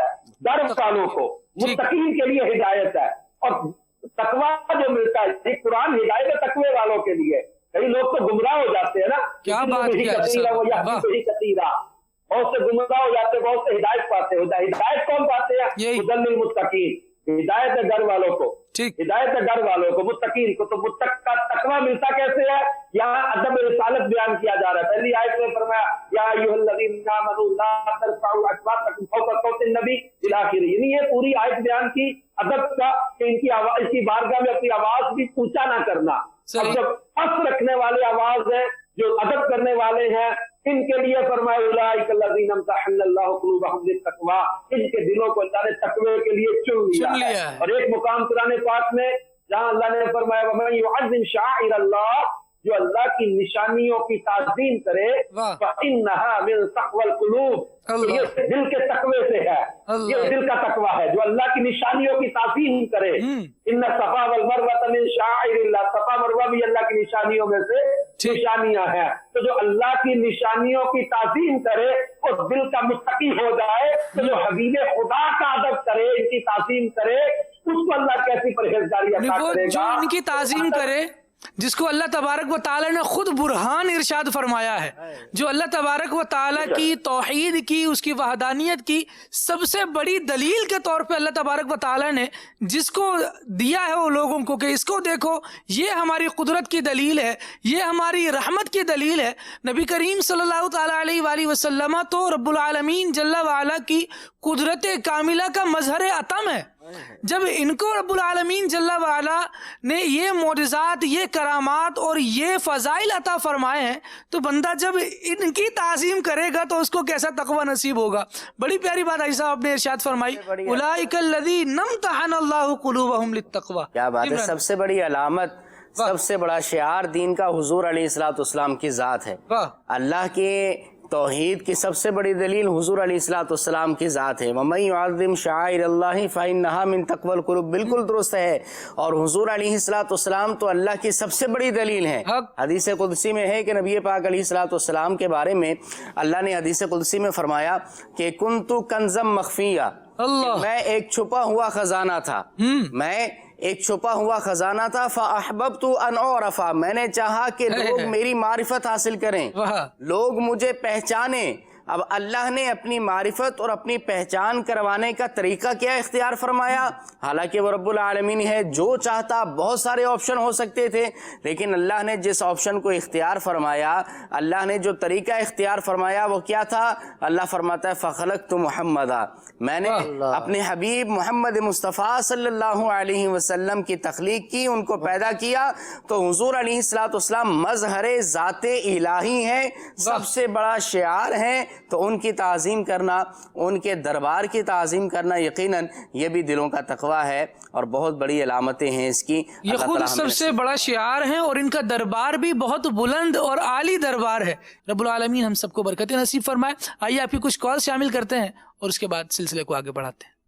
S6: در والوں کو, متقین کے لیے ہدایت ہے, اور تقویٰ جو ملتا ہے یہ قرآن ہدایت ہے تقوی والوں کے لیے. کئی لوگ تو گمراہ ہو جاتے ہیں نا,
S2: کیا بات
S6: کثیرہ, بہت سے گمراہ ہو جاتے ہیں, بہت سے ہدایت پاتے ہیں. ہدایت کون پاتے ہیں؟ ہدی للمتقین, ہدایت ہے گھر والوں کو, ہدایت ہے گھر والوں کو, متقین کو. تو متق کا تقویٰ ملتا کیسے ہے؟ یہاں ادب رسالت بیان کیا جا رہا ہے. پہلی آیت میں فرمایا یا ایھا الذین آمنوا لا ترفعوا اصواتکم فوق صوت النبی الی آخر, یعنی یہ پوری آیت بیان کی ادب کا کہ ان کی بارگاہ میں اپنی آواز بھی اونچا نہ کرنا. اب جب پس رکھنے والے آواز ہیں, جو ادب کرنے والے ہیں, ان کے لیے فرمایا اولئک الذین امتحن اللہ قلوبهم للتقوی, ان کے دلوں کو اللہ نے تقوی کے لیے چن لیا. اور ایک مقام قرآن پاک میں جہاں اللہ نے فرمایا ومن یعظم شعائر اللہ, جو اللہ کی نشانیوں کی تعظیم کرے, فإنها من تقوی القلوب, یہ دل کے تقوی سے ہے, یہ دل کا تقوی ہے جو اللہ کی نشانیوں کی تعظیم کرے. ان الصفا والمروہ من شعائر اللہ, صفا مروہ بھی اللہ کی نشانیوں میں سے نشانیاں ہیں. تو جو اللہ کی نشانیوں کی تعظیم کرے وہ دل کا متقی ہو جائے, تو جو حبیب خدا کا ادب کرے, ان کی تعظیم کرے, اس کو اللہ کیسی پرہیزگاری عطا کرے گا.
S2: جو ان کی تعظیم کرے, جس کو اللہ تبارک و تعالیٰ نے خود برہان ارشاد فرمایا ہے, جو اللہ تبارک و تعالیٰ کی توحید کی, اس کی وحدانیت کی سب سے بڑی دلیل کے طور پہ اللہ تبارک و تعالیٰ نے جس کو دیا ہے وہ لوگوں کو کہ اس کو دیکھو, یہ ہماری قدرت کی دلیل ہے, یہ ہماری رحمت کی دلیل ہے. نبی کریم صلی اللہ تعالیٰ علیہ وآلہ وسلم تو رب العالمین جل وعلا کی قدرت کاملہ کا مظہر عتم ہے. جب ان کو رب العالمین جل وعلا نے یہ معجزات, یہ کرامات اور یہ فضائل عطا فرمائے ہیں, تو بندہ جب ان کی تعظیم کرے گا تو اس کو کیسا تقوی نصیب ہوگا. بڑی پیاری بات عائشہ صاحب نے ارشاد فرمائی, اولئک الذین امتحن اللہ قلوبهم للتقوی.
S5: کیا بات ہے, سب سے بڑی علامت, سب سے بڑا شعار دین کا حضور علیہ الصلوۃ والسلام کی ذات ہے. اللہ کے توحید کی سب سے بڑی دلیل حضور علیہ الصلوۃ والسلام کی ذات ہے. وَمَن يُعَظِّمْ شَعَائِرَ اللَّهِ فَإِنَّهَا مِن تَقْوَى الْقُلُوبِ. بالکل درست ہے. اور حضور علیہ الصلوۃ والسلام تو اللہ کی سب سے بڑی دلیل ہے. حدیث قدسی میں ہے کہ نبی پاک علیہ الصلوۃ والسلام کے بارے میں اللہ نے حدیث قدسی میں فرمایا کہ کنت کنزا مخفیہ، میں ایک چھپا ہوا خزانہ تھا. میں ایک چھپا ہوا خزانہ تھا. فَأَحْبَبْتُ أَنْ أُعْرَفَ، میں نے چاہا کہ لوگ میری معرفت حاصل کریں، لوگ مجھے پہچانیں. اب اللہ نے اپنی معرفت اور اپنی پہچان کروانے کا طریقہ کیا اختیار فرمایا؟ حالانکہ وہ رب العالمین ہے، جو چاہتا بہت سارے آپشن ہو سکتے تھے، لیکن اللہ نے جس آپشن کو اختیار فرمایا، اللہ نے جو طریقہ اختیار فرمایا وہ کیا تھا؟ اللہ فرماتا ہے فَخَلَقْتُ مُحَمَّدًا، میں نے اپنے حبیب محمد مصطفیٰ صلی اللہ علیہ وسلم کی تخلیق کی، ان کو پیدا کیا. تو حضور علیہ الصلوۃ والسلام مظہر ذات الہی ہیں، سب سے بڑا شعار ہیں. تو ان کی تعظیم کرنا، ان کے دربار کی تعظیم کرنا یقیناً یہ بھی دلوں کا تقویٰ ہے اور بہت بڑی علامتیں ہیں اس کی.
S2: یہ خود سب سے بڑا شعار ہیں اور ان کا دربار بھی بہت بلند اور عالی دربار ہے. رب العالمین ہم سب کو برکتیں نصیب فرمائے. آئیے آپ کی کچھ کال شامل کرتے ہیں اور اس کے بعد سلسلے کو آگے بڑھاتے ہیں.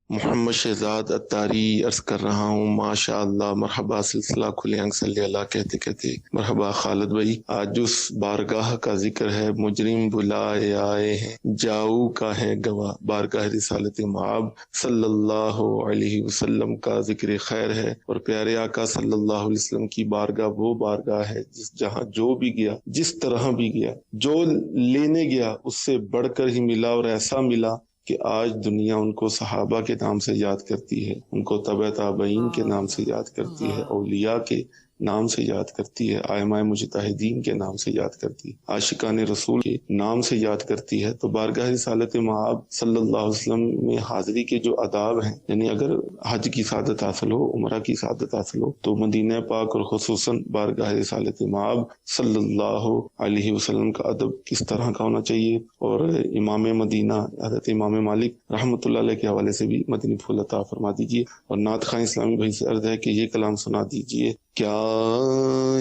S7: محمد شہزاد اتاری عرض کر رہا ہوں. ماشاء اللہ، مرحبا. سلسلہ کھلے آنکھ صلی اللہ کہتے کہتے مرحبا خالد بھائی. آج اس بارگاہ کا ذکر ہے، مجرم بلائے آئے ہیں، جاؤ کا ہے گواہ. بارگاہ رسالت مآب صلی اللہ علیہ وسلم کا ذکر خیر ہے. اور پیارے آقا صلی اللہ علیہ وسلم کی بارگاہ وہ بارگاہ ہے جہاں جو بھی گیا، جس طرح بھی گیا، جو لینے گیا اس سے بڑھ کر ہی ملا. اور ایسا ملا کہ آج دنیا ان کو صحابہ کے نام سے یاد کرتی ہے، ان کو تبع تابعین کے نام سے یاد کرتی ہے، اولیاء کے نام سے یاد کرتی ہے، ائمہ مجتہدین کے نام سے یاد کرتی ہے، عاشقان رسول کے نام سے یاد کرتی ہے. تو بارگاہ رسالت مآب صلی اللہ علیہ وسلم میں حاضری کے جو آداب ہیں، یعنی اگر حج کی سعادت حاصل ہو، عمرہ کی سعادت حاصل ہو، تو مدینہ پاک اور خصوصاً بارگاہ رسالت مآب صلی اللہ علیہ وسلم کا ادب کس طرح کا ہونا چاہیے. اور امام مدینہ حضرت امام مالک رحمۃ اللہ علیہ کے حوالے سے بھی مدنی پھول عطا فرما دیجیے. اور نعت خواں اسلامی بھائی سے عرض ہے کہ یہ کلام سنا دیجیے. کیا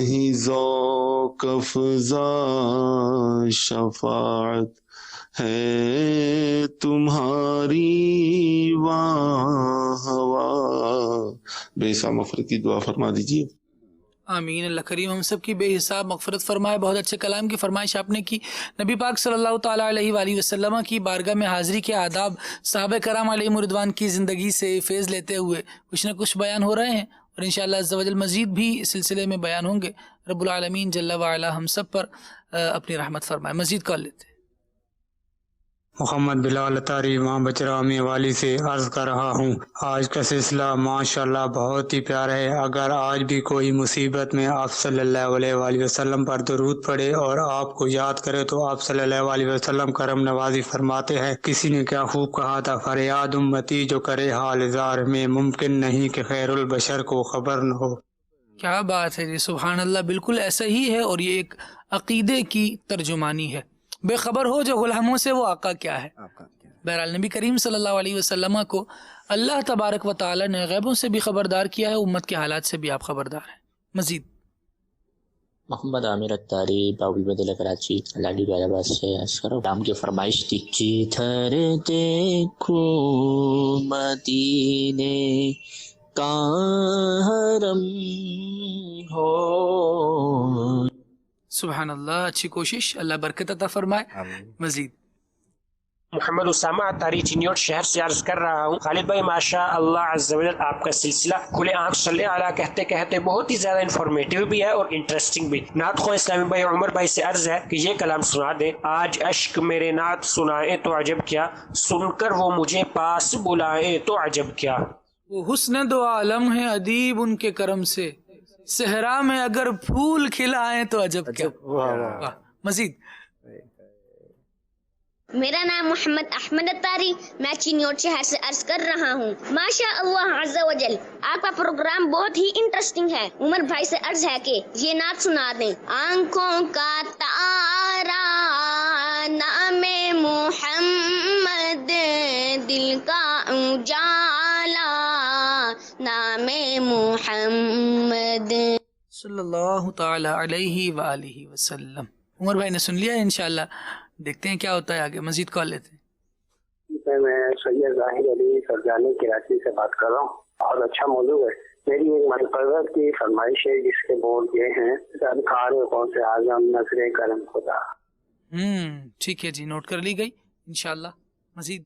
S7: ہی ذوق افزا شفاعت ہے تمہاری واہ واہ. بے حساب مغفرت کی دعا فرما دیجیے.
S2: آمین. اللہ کریم ہم سب کی بے حساب مغفرت فرمائے. بہت اچھے کلام کی فرمائش آپ نے کی. نبی پاک صلی اللہ تعالیٰ علیہ وآلہ وسلم کی بارگاہ میں حاضری کے آداب صحابہ کرام علیہم رضوان کی زندگی سے فیض لیتے ہوئے کچھ نہ کچھ بیان ہو رہے ہیں، اور انشاءاللہ عز و جل مزید بھی اس سلسلے میں بیان ہوں گے. رب العالمین جل وعلا ہم سب پر اپنی رحمت فرمائے. مزید کال لیتے ہیں.
S8: محمد بلال اتاری ماں بچرامی والی سے عرض کر رہا ہوں. آج کا سلسلہ ماشاءاللہ بہت ہی پیارا ہے. اگر آج بھی کوئی مصیبت میں آپ صلی اللہ علیہ وآلہ وسلم پر درود پڑھے اور آپ کو یاد کرے تو آپ صلی اللہ علیہ وسلم کرم نوازی فرماتے ہیں. کسی نے کیا خوب کہا تھا، فریاد امتی جو کرے حال زار میں، ممکن نہیں کہ خیر البشر کو خبر نہ ہو.
S2: کیا بات ہے جی، سبحان اللہ. بالکل ایسا ہی ہے، اور یہ ایک عقیدے کی ترجمانی ہے. بے خبر ہو جو غلاموں سے وہ آقا کیا ہے. بہرحال نبی کریم صلی اللہ علیہ وسلم کو اللہ تبارک و تعالی نے غیبوں سے بھی خبردار کیا ہے، امت کے حالات سے بھی آپ خبردار ہیں. مزید
S9: محمد عامر اتاری باوی بدل کراچی لاڈی بھائی آباد سے عسکر رام کی فرمائش تھی. جدھر دیکھو مدینے کا حرم ہو.
S2: سبحان اللہ. اچھی کوشش، اللہ برکت عطا فرمائے. مزید
S10: محمد اسامہ اتاری چنیوٹ شہر سے عرض کر رہا ہوں. خالد بھائی ماشاء اللہ عز و جل آپ کا سلسلہ کھلے آنکھ صلی اللہ کہتے کہتے بہت ہی زیادہ انفارمیٹیو بھی ہے اور انٹرسٹنگ بھی. نعت خواں اسلامی بھائی عمر بھائی سے عرض ہے کہ یہ کلام سنا دیں. آج اشک میرے نعت سنائے تو عجب کیا، سن کر وہ مجھے پاس بلائے تو عجب کیا.
S2: وہ حسن دو عالم ہے ادیب ان کے کرم سے، صحرا میں اگر پھول کھلائیں تو عجب کیا. واہ. مزید
S11: میرا نام محمد احمد اتاری، میں چینیوٹ شہر سے عرض کر رہا ہوں. ماشاء اللہ عز و جل آپ کا پروگرام بہت ہی انٹرسٹنگ ہے. عمر بھائی سے عرض ہے کہ یہ نعت سنا دیں. آنکھوں کا تارا نام محمد، دل کا اجالا نام محمد
S2: صلی اللہ تعالی علیہ وآلہ وسلم. عمر بھائی نے سن لیا ہے انشاءاللہ. دیکھتے ہیں کیا ہوتا ہے آگے. مزید کال لیتے ہیں.
S12: میں سید ظاہر علی فرجانی کراچی سے بات کر رہا ہوں. اور اچھا موضوع ہے. میری ایک منفرد کی فرمائش ہے جس کے بول یہ ہیں سرکار غوث اعظم نظر کرم خدا.
S2: ٹھیک ہے جی، نوٹ کر لی گئی انشاءاللہ. مزید.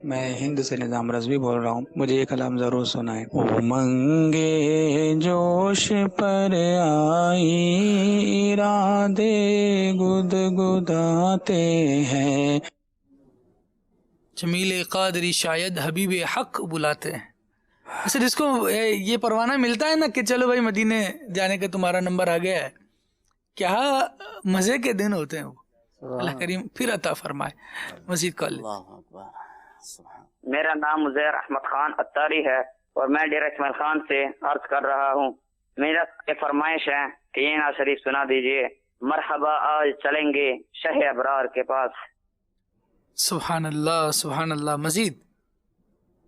S13: میں ہند سے نظام رضوی بول رہا ہوں. مجھے یہ کلام ضرور سنائیں. امنگے جوش پر آئی ارادے گدگداتے ہیں.
S2: جمیل قادری شاید حبیب حق بلاتے ہیں. اچھا، جس کو یہ پروانہ ملتا ہے نا کہ چلو بھائی مدینے جانے کا تمہارا نمبر آ گیا ہے، کیا مزے کے دن ہوتے ہیں وہ. اللہ کریم پھر عطا فرمائے. مزید کال.
S14: میرا نام مزیر احمد خان اتاری ہے اور میں ڈیرہ اسماعیل خان سے عرض کر رہا ہوں. میرا ایک فرمائش ہے کہ یہ نعت شریف سنا دیجئے. مرحبا آج چلیں گے شہ ابرار کے پاس.
S2: سبحان اللہ سبحان اللہ. مزید.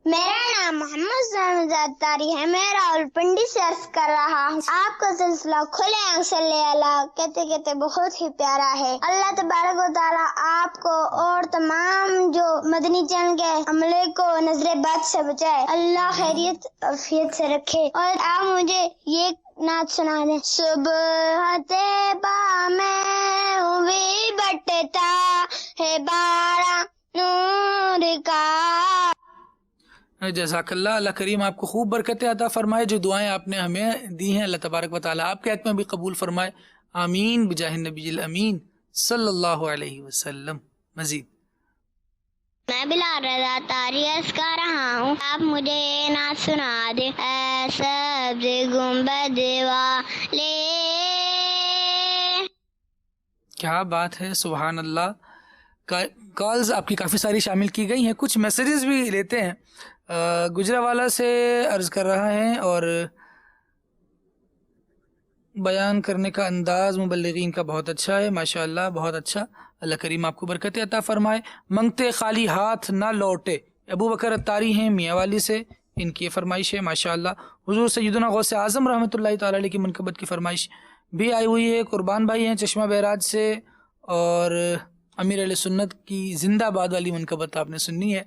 S11: میرا نام محمد زاہد اتاری ہے. میں راولپنڈی سے عرض کر رہا ہوں. آپ کا سلسلہ کھلے آنکھ صلی اللہ کہتے کہتے بہت ہی پیارا ہے. اللہ تبارک و تعالیٰ آپ کو اور تمام جو مدنی چینل کے عملے کو نظر بد سے بچائے. اللہ خیریت عافیت سے رکھے. اور آپ مجھے یہ نعت سنا دیں. صبح طیبہ میں ہوئی بٹتا ہے بارہ نور کا.
S2: جزاک اللہ. اللہ کریم آپ کو خوب برکتیں عطا فرمائے. جو دعائیں آپ نے ہمیں دی ہیں اللہ تبارک و تعالیٰ آپ کے حق میں بھی قبول فرمائے. آمین بجاہ النبی الامین صلی اللہ علیہ وسلم. مزید.
S11: میں بلال رضا اتاری عرض کر رہا ہوں. آپ مجھے یہ نعت سنا دیں. اے سبز گنبد والے.
S2: کیا بات ہے. سبحان اللہ. کالز آپ کی کافی ساری شامل کی گئی ہیں. کچھ میسیجز بھی لیتے ہیں. گجرانوالہ سے عرض کر رہا ہے اور بیان کرنے کا انداز مبلغین کا بہت اچھا ہے ماشاءاللہ، بہت اچھا. اللہ کریم آپ کو برکت عطا فرمائے. منگتے خالی ہاتھ نہ لوٹے. ابو بکر اتاری ہیں میاں والی سے، ان کی فرمائش ہے ماشاءاللہ. حضور سیدنا غوث اعظم رحمۃ اللہ تعالی علیہ کی منقبت کی فرمائش بھی آئی ہوئی ہے. قربان بھائی ہیں چشمہ بیراج سے اور امیر علیہ سنت کی زندہ باد والی منقبت آپ نے سننی ہے.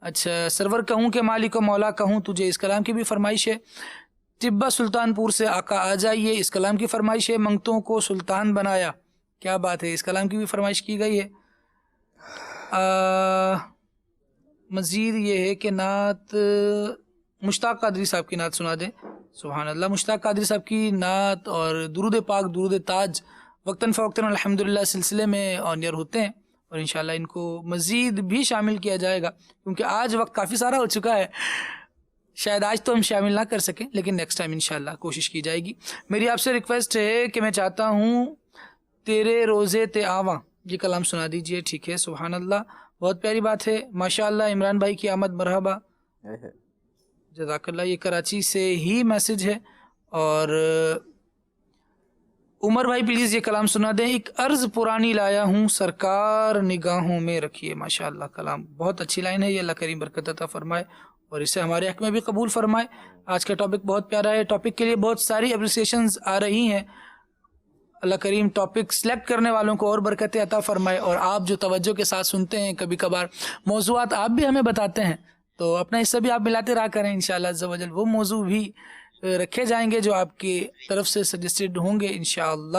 S2: اچھا، سرور کہوں کہ مالک و مولا کہوں تجھے، اس کلام کی بھی فرمائش ہے. طبہ سلطان پور سے آقا آ جائیے، اس کلام کی فرمائش ہے. منگتوں کو سلطان بنایا، کیا بات ہے، اس کلام کی بھی فرمائش کی گئی ہے. مزید یہ ہے کہ نعت مشتاق قادری صاحب کی نعت سنا دیں. سبحان اللہ. مشتاق قادری صاحب کی نعت اور درود پاک درود تاج وقتاً فوقتاً الحمدللہ سلسلے میں آن ایئر ہوتے ہیں اور انشاءاللہ ان کو مزید بھی شامل کیا جائے گا کیونکہ آج وقت کافی سارا ہو چکا ہے. شاید آج تو ہم شامل نہ کر سکیں لیکن نیکسٹ ٹائم انشاءاللہ کوشش کی جائے گی. میری آپ سے ریکویسٹ ہے کہ میں چاہتا ہوں تیرے روزے تے آواں یہ کلام سنا دیجئے. ٹھیک ہے. سبحان اللہ. بہت پیاری بات ہے ماشاءاللہ. عمران بھائی کی آمد مرحبا. جزاک اللہ. یہ کراچی سے ہی میسج ہے. اور عمر بھائی پلیز یہ کلام سنا دیں. ایک عرض پرانی لایا ہوں سرکار نگاہوں میں رکھیے. ماشاءاللہ کلام بہت اچھی لائن ہے. یہ اللہ کریم برکت عطا فرمائے اور اسے ہمارے حق میں بھی قبول فرمائے. آج کا ٹاپک بہت پیارا ہے. ٹاپک کے لیے بہت ساری اپریسیشنز آ رہی ہیں. اللہ کریم ٹاپک سلیکٹ کرنے والوں کو اور برکت عطا فرمائے. اور آپ جو توجہ کے ساتھ سنتے ہیں کبھی کبھار موضوعات آپ بھی ہمیں بتاتے ہیں تو اپنا حصہ بھی آپ ملاتے رہا کریں. انشاءاللہ عز و جل وہ موضوع بھی رکھے جائیں گے جو آپ کی طرف سے سجسٹڈ ہوں گے انشاءاللہ.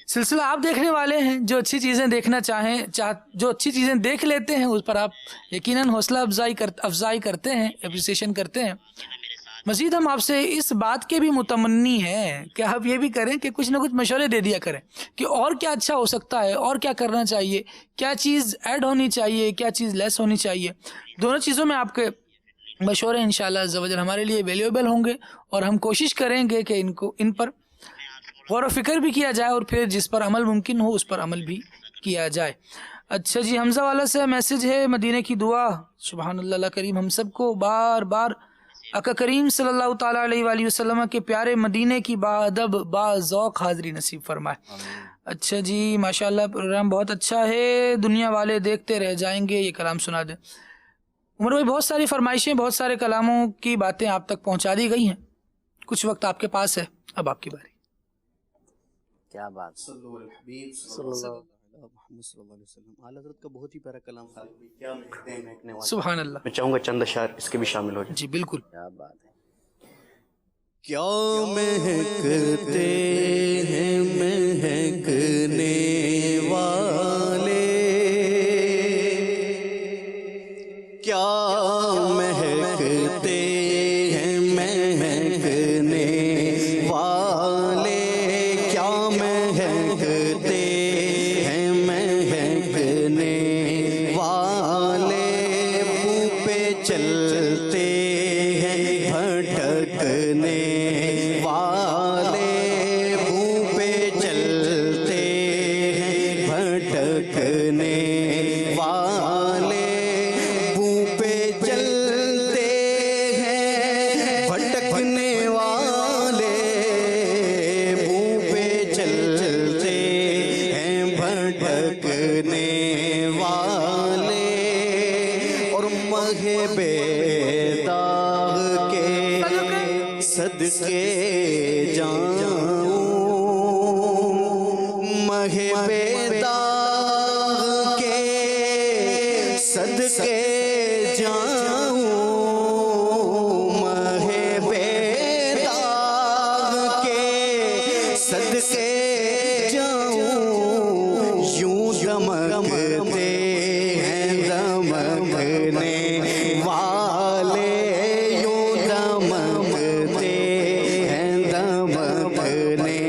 S2: سلسلہ آپ دیکھنے والے ہیں. جو اچھی چیزیں دیکھنا جو اچھی چیزیں دیکھ لیتے ہیں اس پر آپ یقیناً حوصلہ افزائی کرتے ہیں، اپریسیشن کرتے ہیں. مزید ہم آپ سے اس بات کے بھی متمنی ہیں کہ آپ یہ بھی کریں کہ کچھ نہ کچھ مشورے دے دیا کریں کہ اور کیا اچھا ہو سکتا ہے اور کیا کرنا چاہیے، کیا چیز ایڈ ہونی چاہیے، کیا چیز لیس ہونی چاہیے. دونوں چیزوں میں آپ کے مشورے انشاءاللہ عز و جل ہمارے لیے ویلیوبل ہوں گے اور ہم کوشش کریں گے کہ ان پر غور و فکر بھی کیا جائے اور پھر جس پر عمل ممکن ہو اس پر عمل بھی کیا جائے. اچھا جی، حمزہ والا سے میسج ہے مدینے کی دعا. سبحان اللہ. اللہ کریم ہم سب کو بار بار آقا کریم صلی اللہ تعالیٰ علیہ وآلہ وسلم کے پیارے مدینے کی با ادب با ذوق حاضری نصیب فرمائے. اچھا جی ماشاءاللہ پروگرام بہت اچھا ہے. دنیا والے دیکھتے رہ جائیں گے. یہ کلام سنا دیں. عمر بھائی بہت ساری فرمائشیں بہت سارے کلاموں کی باتیں آپ تک پہنچا دی گئی ہیں. کچھ وقت آپ کے پاس ہے، اب آپ کی باری.
S4: کیا بات.
S3: صلی اللہ علیہ وسلم. اعلیٰ حضرت کا بہت ہی پیارا کلام خالد بھائی, کیا مہکتے ہیں مہکنے والے.
S2: سبحان اللہ.
S3: میں چاہوں گا چند اشعار اس کے بھی شامل ہو جائیں.
S2: جی بالکل.
S4: کیا بات ہے.
S3: کیا مہکتے ہیں مہکنے والے, کیا مہکتے ہیں مہکنے والے, کیا مہکتے ہیں مہکنے والے, منہ پہ چلتے ہیں بھٹکنے والے, منہ پہ چلتے ہیں بھٹکنے والے, منہ پہ چلتے ہیں بھٹکنے والے, منہ پہ چلتے ہیں بھٹکنے والے, اور مہ بیداغ کے صدقے جاؤں, مہ بیداغ کے صدقے جاؤں, مہ بیداغ کے صدقے جاؤں, یوں دمکتے ہیں دمکنے والے, یوں دمکتے ہیں دمکنے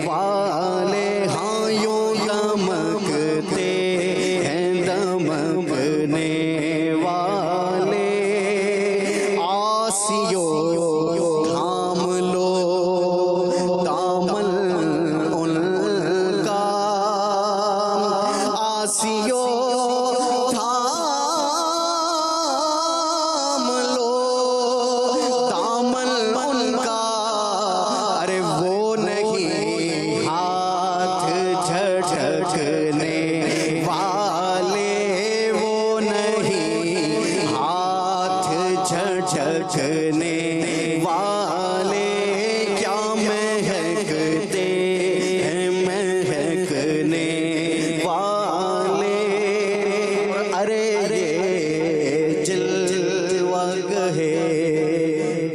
S3: والے, ہاں یوں دمکتے ہیں دمکنے والے. آسیو تھام لو دامن ان کا, آسیو تھام لو دامن ان کا, ارے وہ نہیں ہاتھ جھٹکنے والے, وہ نہیں ہاتھ جھٹکنے والے, کیا مہکتے ہیں مہکنے والے. ارے یہ جلوہ گہے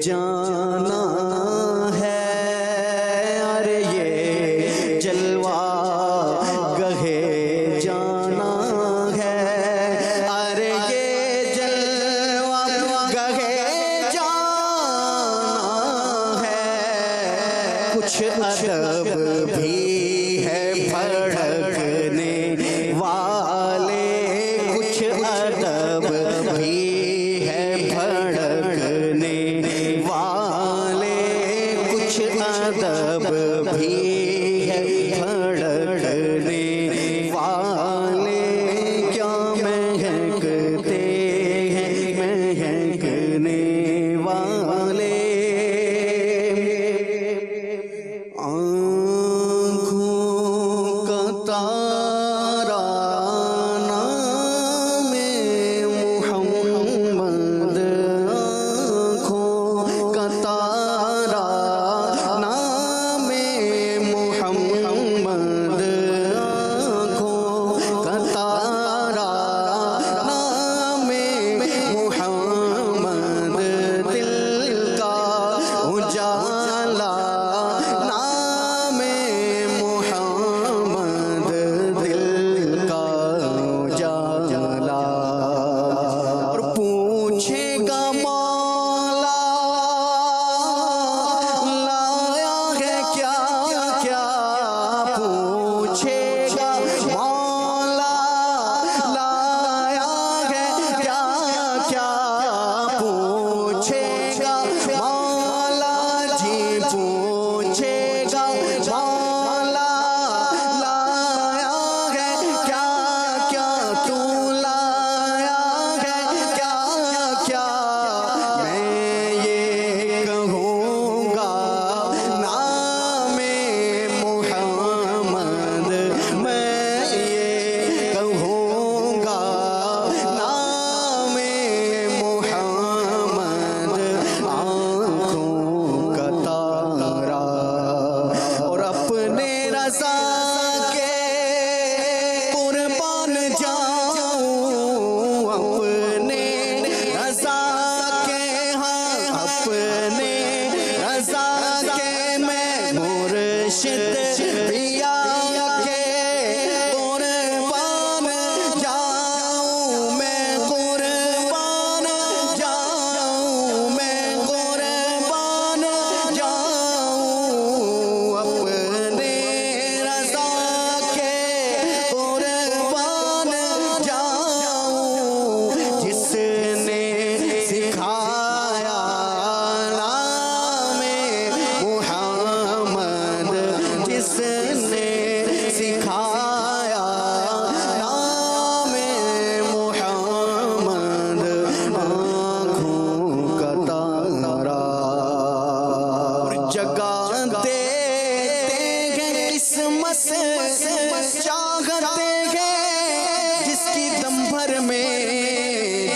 S3: جانا ہے, ارے یہ جلوہ گہے جانا ہے, ارے یہ جلوہ گہے جانا ہے, کچھ ادب بھی ہے بھڑکنے والے, کچھ ادب بھی ہے بھڑکنے والے, کچھ ادب بھی ہے بھڑکنے والے, کیا مہکتے ہیں مہکنے والے.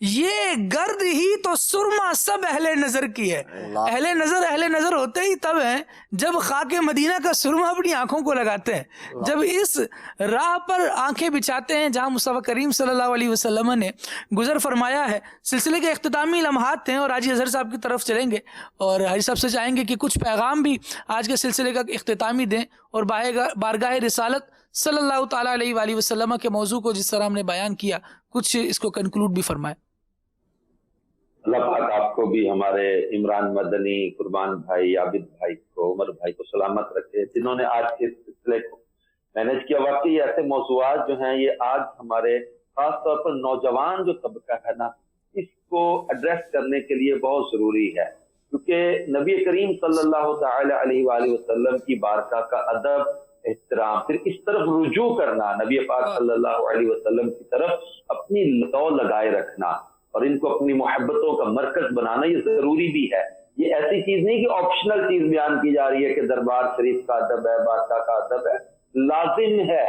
S2: یہ گرد ہی تو سرما سب اہل نظر کی ہے. اہل نظر ہوتے ہی تب ہیں جب خاک مدینہ کا سرما اپنی آنکھوں کو لگاتے ہیں, جب اس راہ پر آنکھیں بچھاتے ہیں جہاں مصطفیٰ کریم صلی اللہ علیہ وسلم نے گزر فرمایا ہے. سلسلے کے اختتامی لمحات ہیں اور حاجی اظہر صاحب کی طرف چلیں گے اور حاجی صاحب سے چاہیں گے کہ کچھ پیغام بھی آج کے سلسلے کا اختتامی دیں اور بارگاہ رسالت صلی اللہ تعالیٰ علیہ وآلہ وسلم کے موضوع کو جس طرح ہم نے بیان کیا کچھ اس کو کنکلوڈ بھی فرمائے.
S6: اللہ پاک آپ کو بھی, ہمارے عمران مدنی, قربان بھائی, عابد بھائی کو, عمر بھائی کو سلامت رکھے جنہوں نے آج کے سلسلے کو مینج کیا. واقعی ایسے موضوعات جو ہیں یہ آج ہمارے خاص طور پر نوجوان جو طبقہ ہے نا, اس کو ایڈریس کرنے کے لیے بہت ضروری ہے, کیونکہ نبی کریم صلی اللہ تعالی علیہ وآلہ وسلم کی بارگاہ کا ادب, احترام, پھر اس طرف رجوع کرنا, نبی پاک صلی اللہ علیہ وسلم کی طرف اپنی لو لگائے رکھنا اور ان کو اپنی محبتوں کا مرکز بنانا یہ ضروری بھی ہے. یہ ایسی چیز نہیں کہ آپشنل چیز بیان کی جا رہی ہے کہ دربار شریف کا ادب ہے, بادشاہ کا ادب ہے, لازم ہے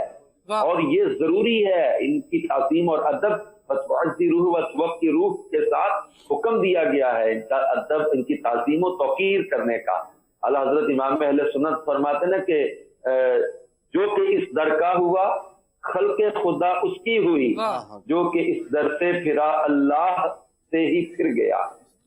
S6: اور یہ ضروری ہے. ان کی تعظیم اور ادب وقت کی روح کے ساتھ حکم دیا گیا ہے ان کا ادب, ان کی تعظیم و توقیر کرنے کا. اعلیٰ حضرت امام اہل سنت فرماتے ہیں کہ جو کہ اس در کا ہوا خلق خدا اس کی ہوئی, جو کہ اس در سے پھرا اللہ سے ہی پھر گیا.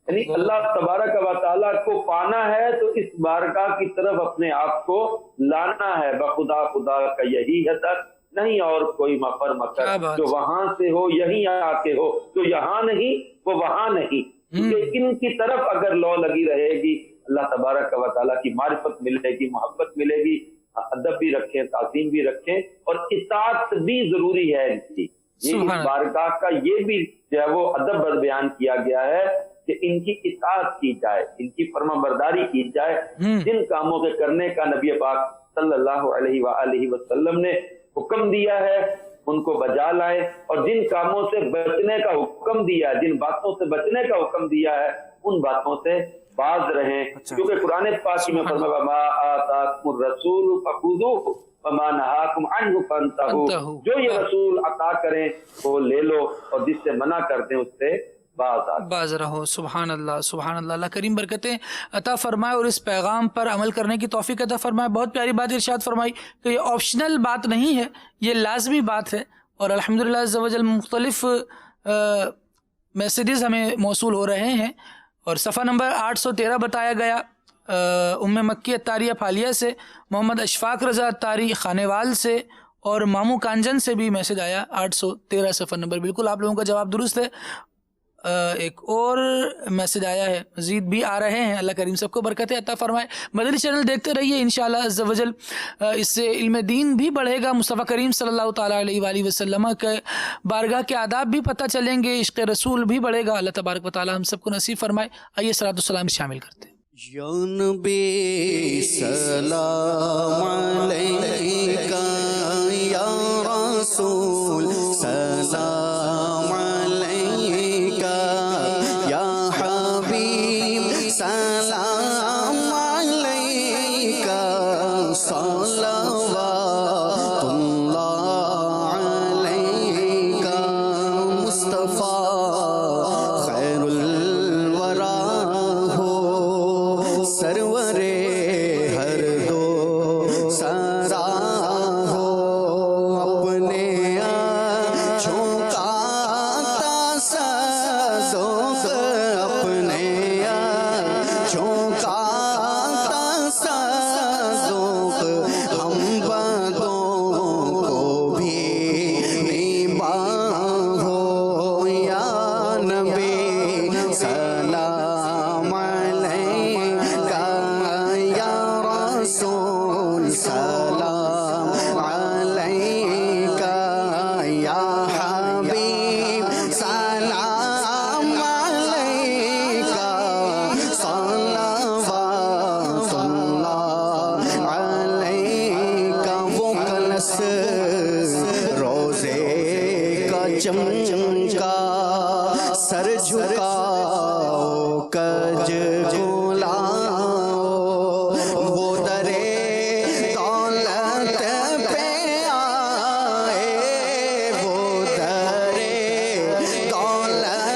S6: یعنی اللہ تبارک و تعالیٰ کو پانا ہے تو اس بارگاہ کی طرف اپنے آپ کو لانا ہے. بخدا خدا کا یہی ہے در, نہیں اور کوئی مفر مکر, جو وہاں سے ہو یہیں آ کے ہو, جو یہاں نہیں وہ وہاں نہیں. کیونکہ ان کی طرف اگر لو لگی رہے گی اللہ تبارک و تعالیٰ کی معرفت ملے گی, محبت ملے گی, ادب بھی رکھیں, تعظیم بھی رکھیں اور اطاعت بھی ضروری ہے ان کی. یہ اس بارگاہ کا یہ بھی جو ہے وہ ادب بیان کیا گیا ہے کہ ان کی اطاعت کی جائے, ان کی فرما برداری کی جائے. جن کاموں کے کرنے کا نبی پاک صلی اللہ علیہ وآلہ وسلم نے حکم دیا ہے ان کو بجا لائیں, اور جن کاموں سے بچنے کا حکم دیا ہے, جن باتوں سے بچنے کا حکم دیا ہے, ان باتوں سے باز رہیں. کیونکہ قرآن پاک میں فرمایا وما آتاکم الرسول فخذوہ وما نہاکم عنہ فانتہوا, جو یہ رسول عطا کریں وہ لے لو اور جس سے منع کر دیں اس سے باز
S2: رہو. سبحان اللہ, سبحان اللہ. اللہ کریم برکتیں عطا فرمائے اور اس پیغام پر عمل کرنے کی توفیق عطا فرمائے. بہت پیاری بات ارشاد فرمائی کہ یہ آپشنل بات نہیں ہے, یہ لازمی بات ہے. اور الحمدللہ عز و جل مختلف میسیجز ہمیں موصول ہو رہے ہیں اور صفحہ نمبر 813 بتایا گیا ام مکی اتاری پھالیہ سے, محمد اشفاق رضا اتاری خانیوال سے اور مامو کانجن سے بھی میسج آیا 813 صفحہ نمبر. بالکل آپ لوگوں کا جواب درست ہے. ایک اور میسج آیا ہے, مزید بھی آ رہے ہیں. اللہ کریم سب کو برکتیں عطا فرمائے. مدنی چینل دیکھتے رہیے انشاءاللہ عز و جل, اس سے علم دین بھی بڑھے گا, مصطفیٰ کریم صلی اللہ تعالیٰ علیہ وآلہ وسلم کے بارگاہ کے آداب بھی پتہ چلیں گے, عشق رسول بھی بڑھے گا. اللہ تبارک و تعالیٰ ہم سب کو نصیب فرمائے. آئیے صلاۃ والسلام شامل کرتے ہیں.
S15: یا نبی سلام علیکہ, یا رسول سلام علیکہ, یا حبیب سلام علیکہ, صلوات اللہ علیکہ, مصطفیٰ خیر الورا سرور ہر دو سارا ہو, اپنے آنکھوں کا تصدق, اپنے آنکھوں کا تصدق, ہم بدوں کو بھی نباہ ہو. یا نبی سلام علیکہ, یا رسول سلام علیکہ, یا حبیب سلام علیکہ, صلوات اللہ علیکہ. وہ کلس روزے کا چمچمکا, سر جھکاؤ کج گلاؤ, وہ درے دولت پہ آئے, وہ درے دولت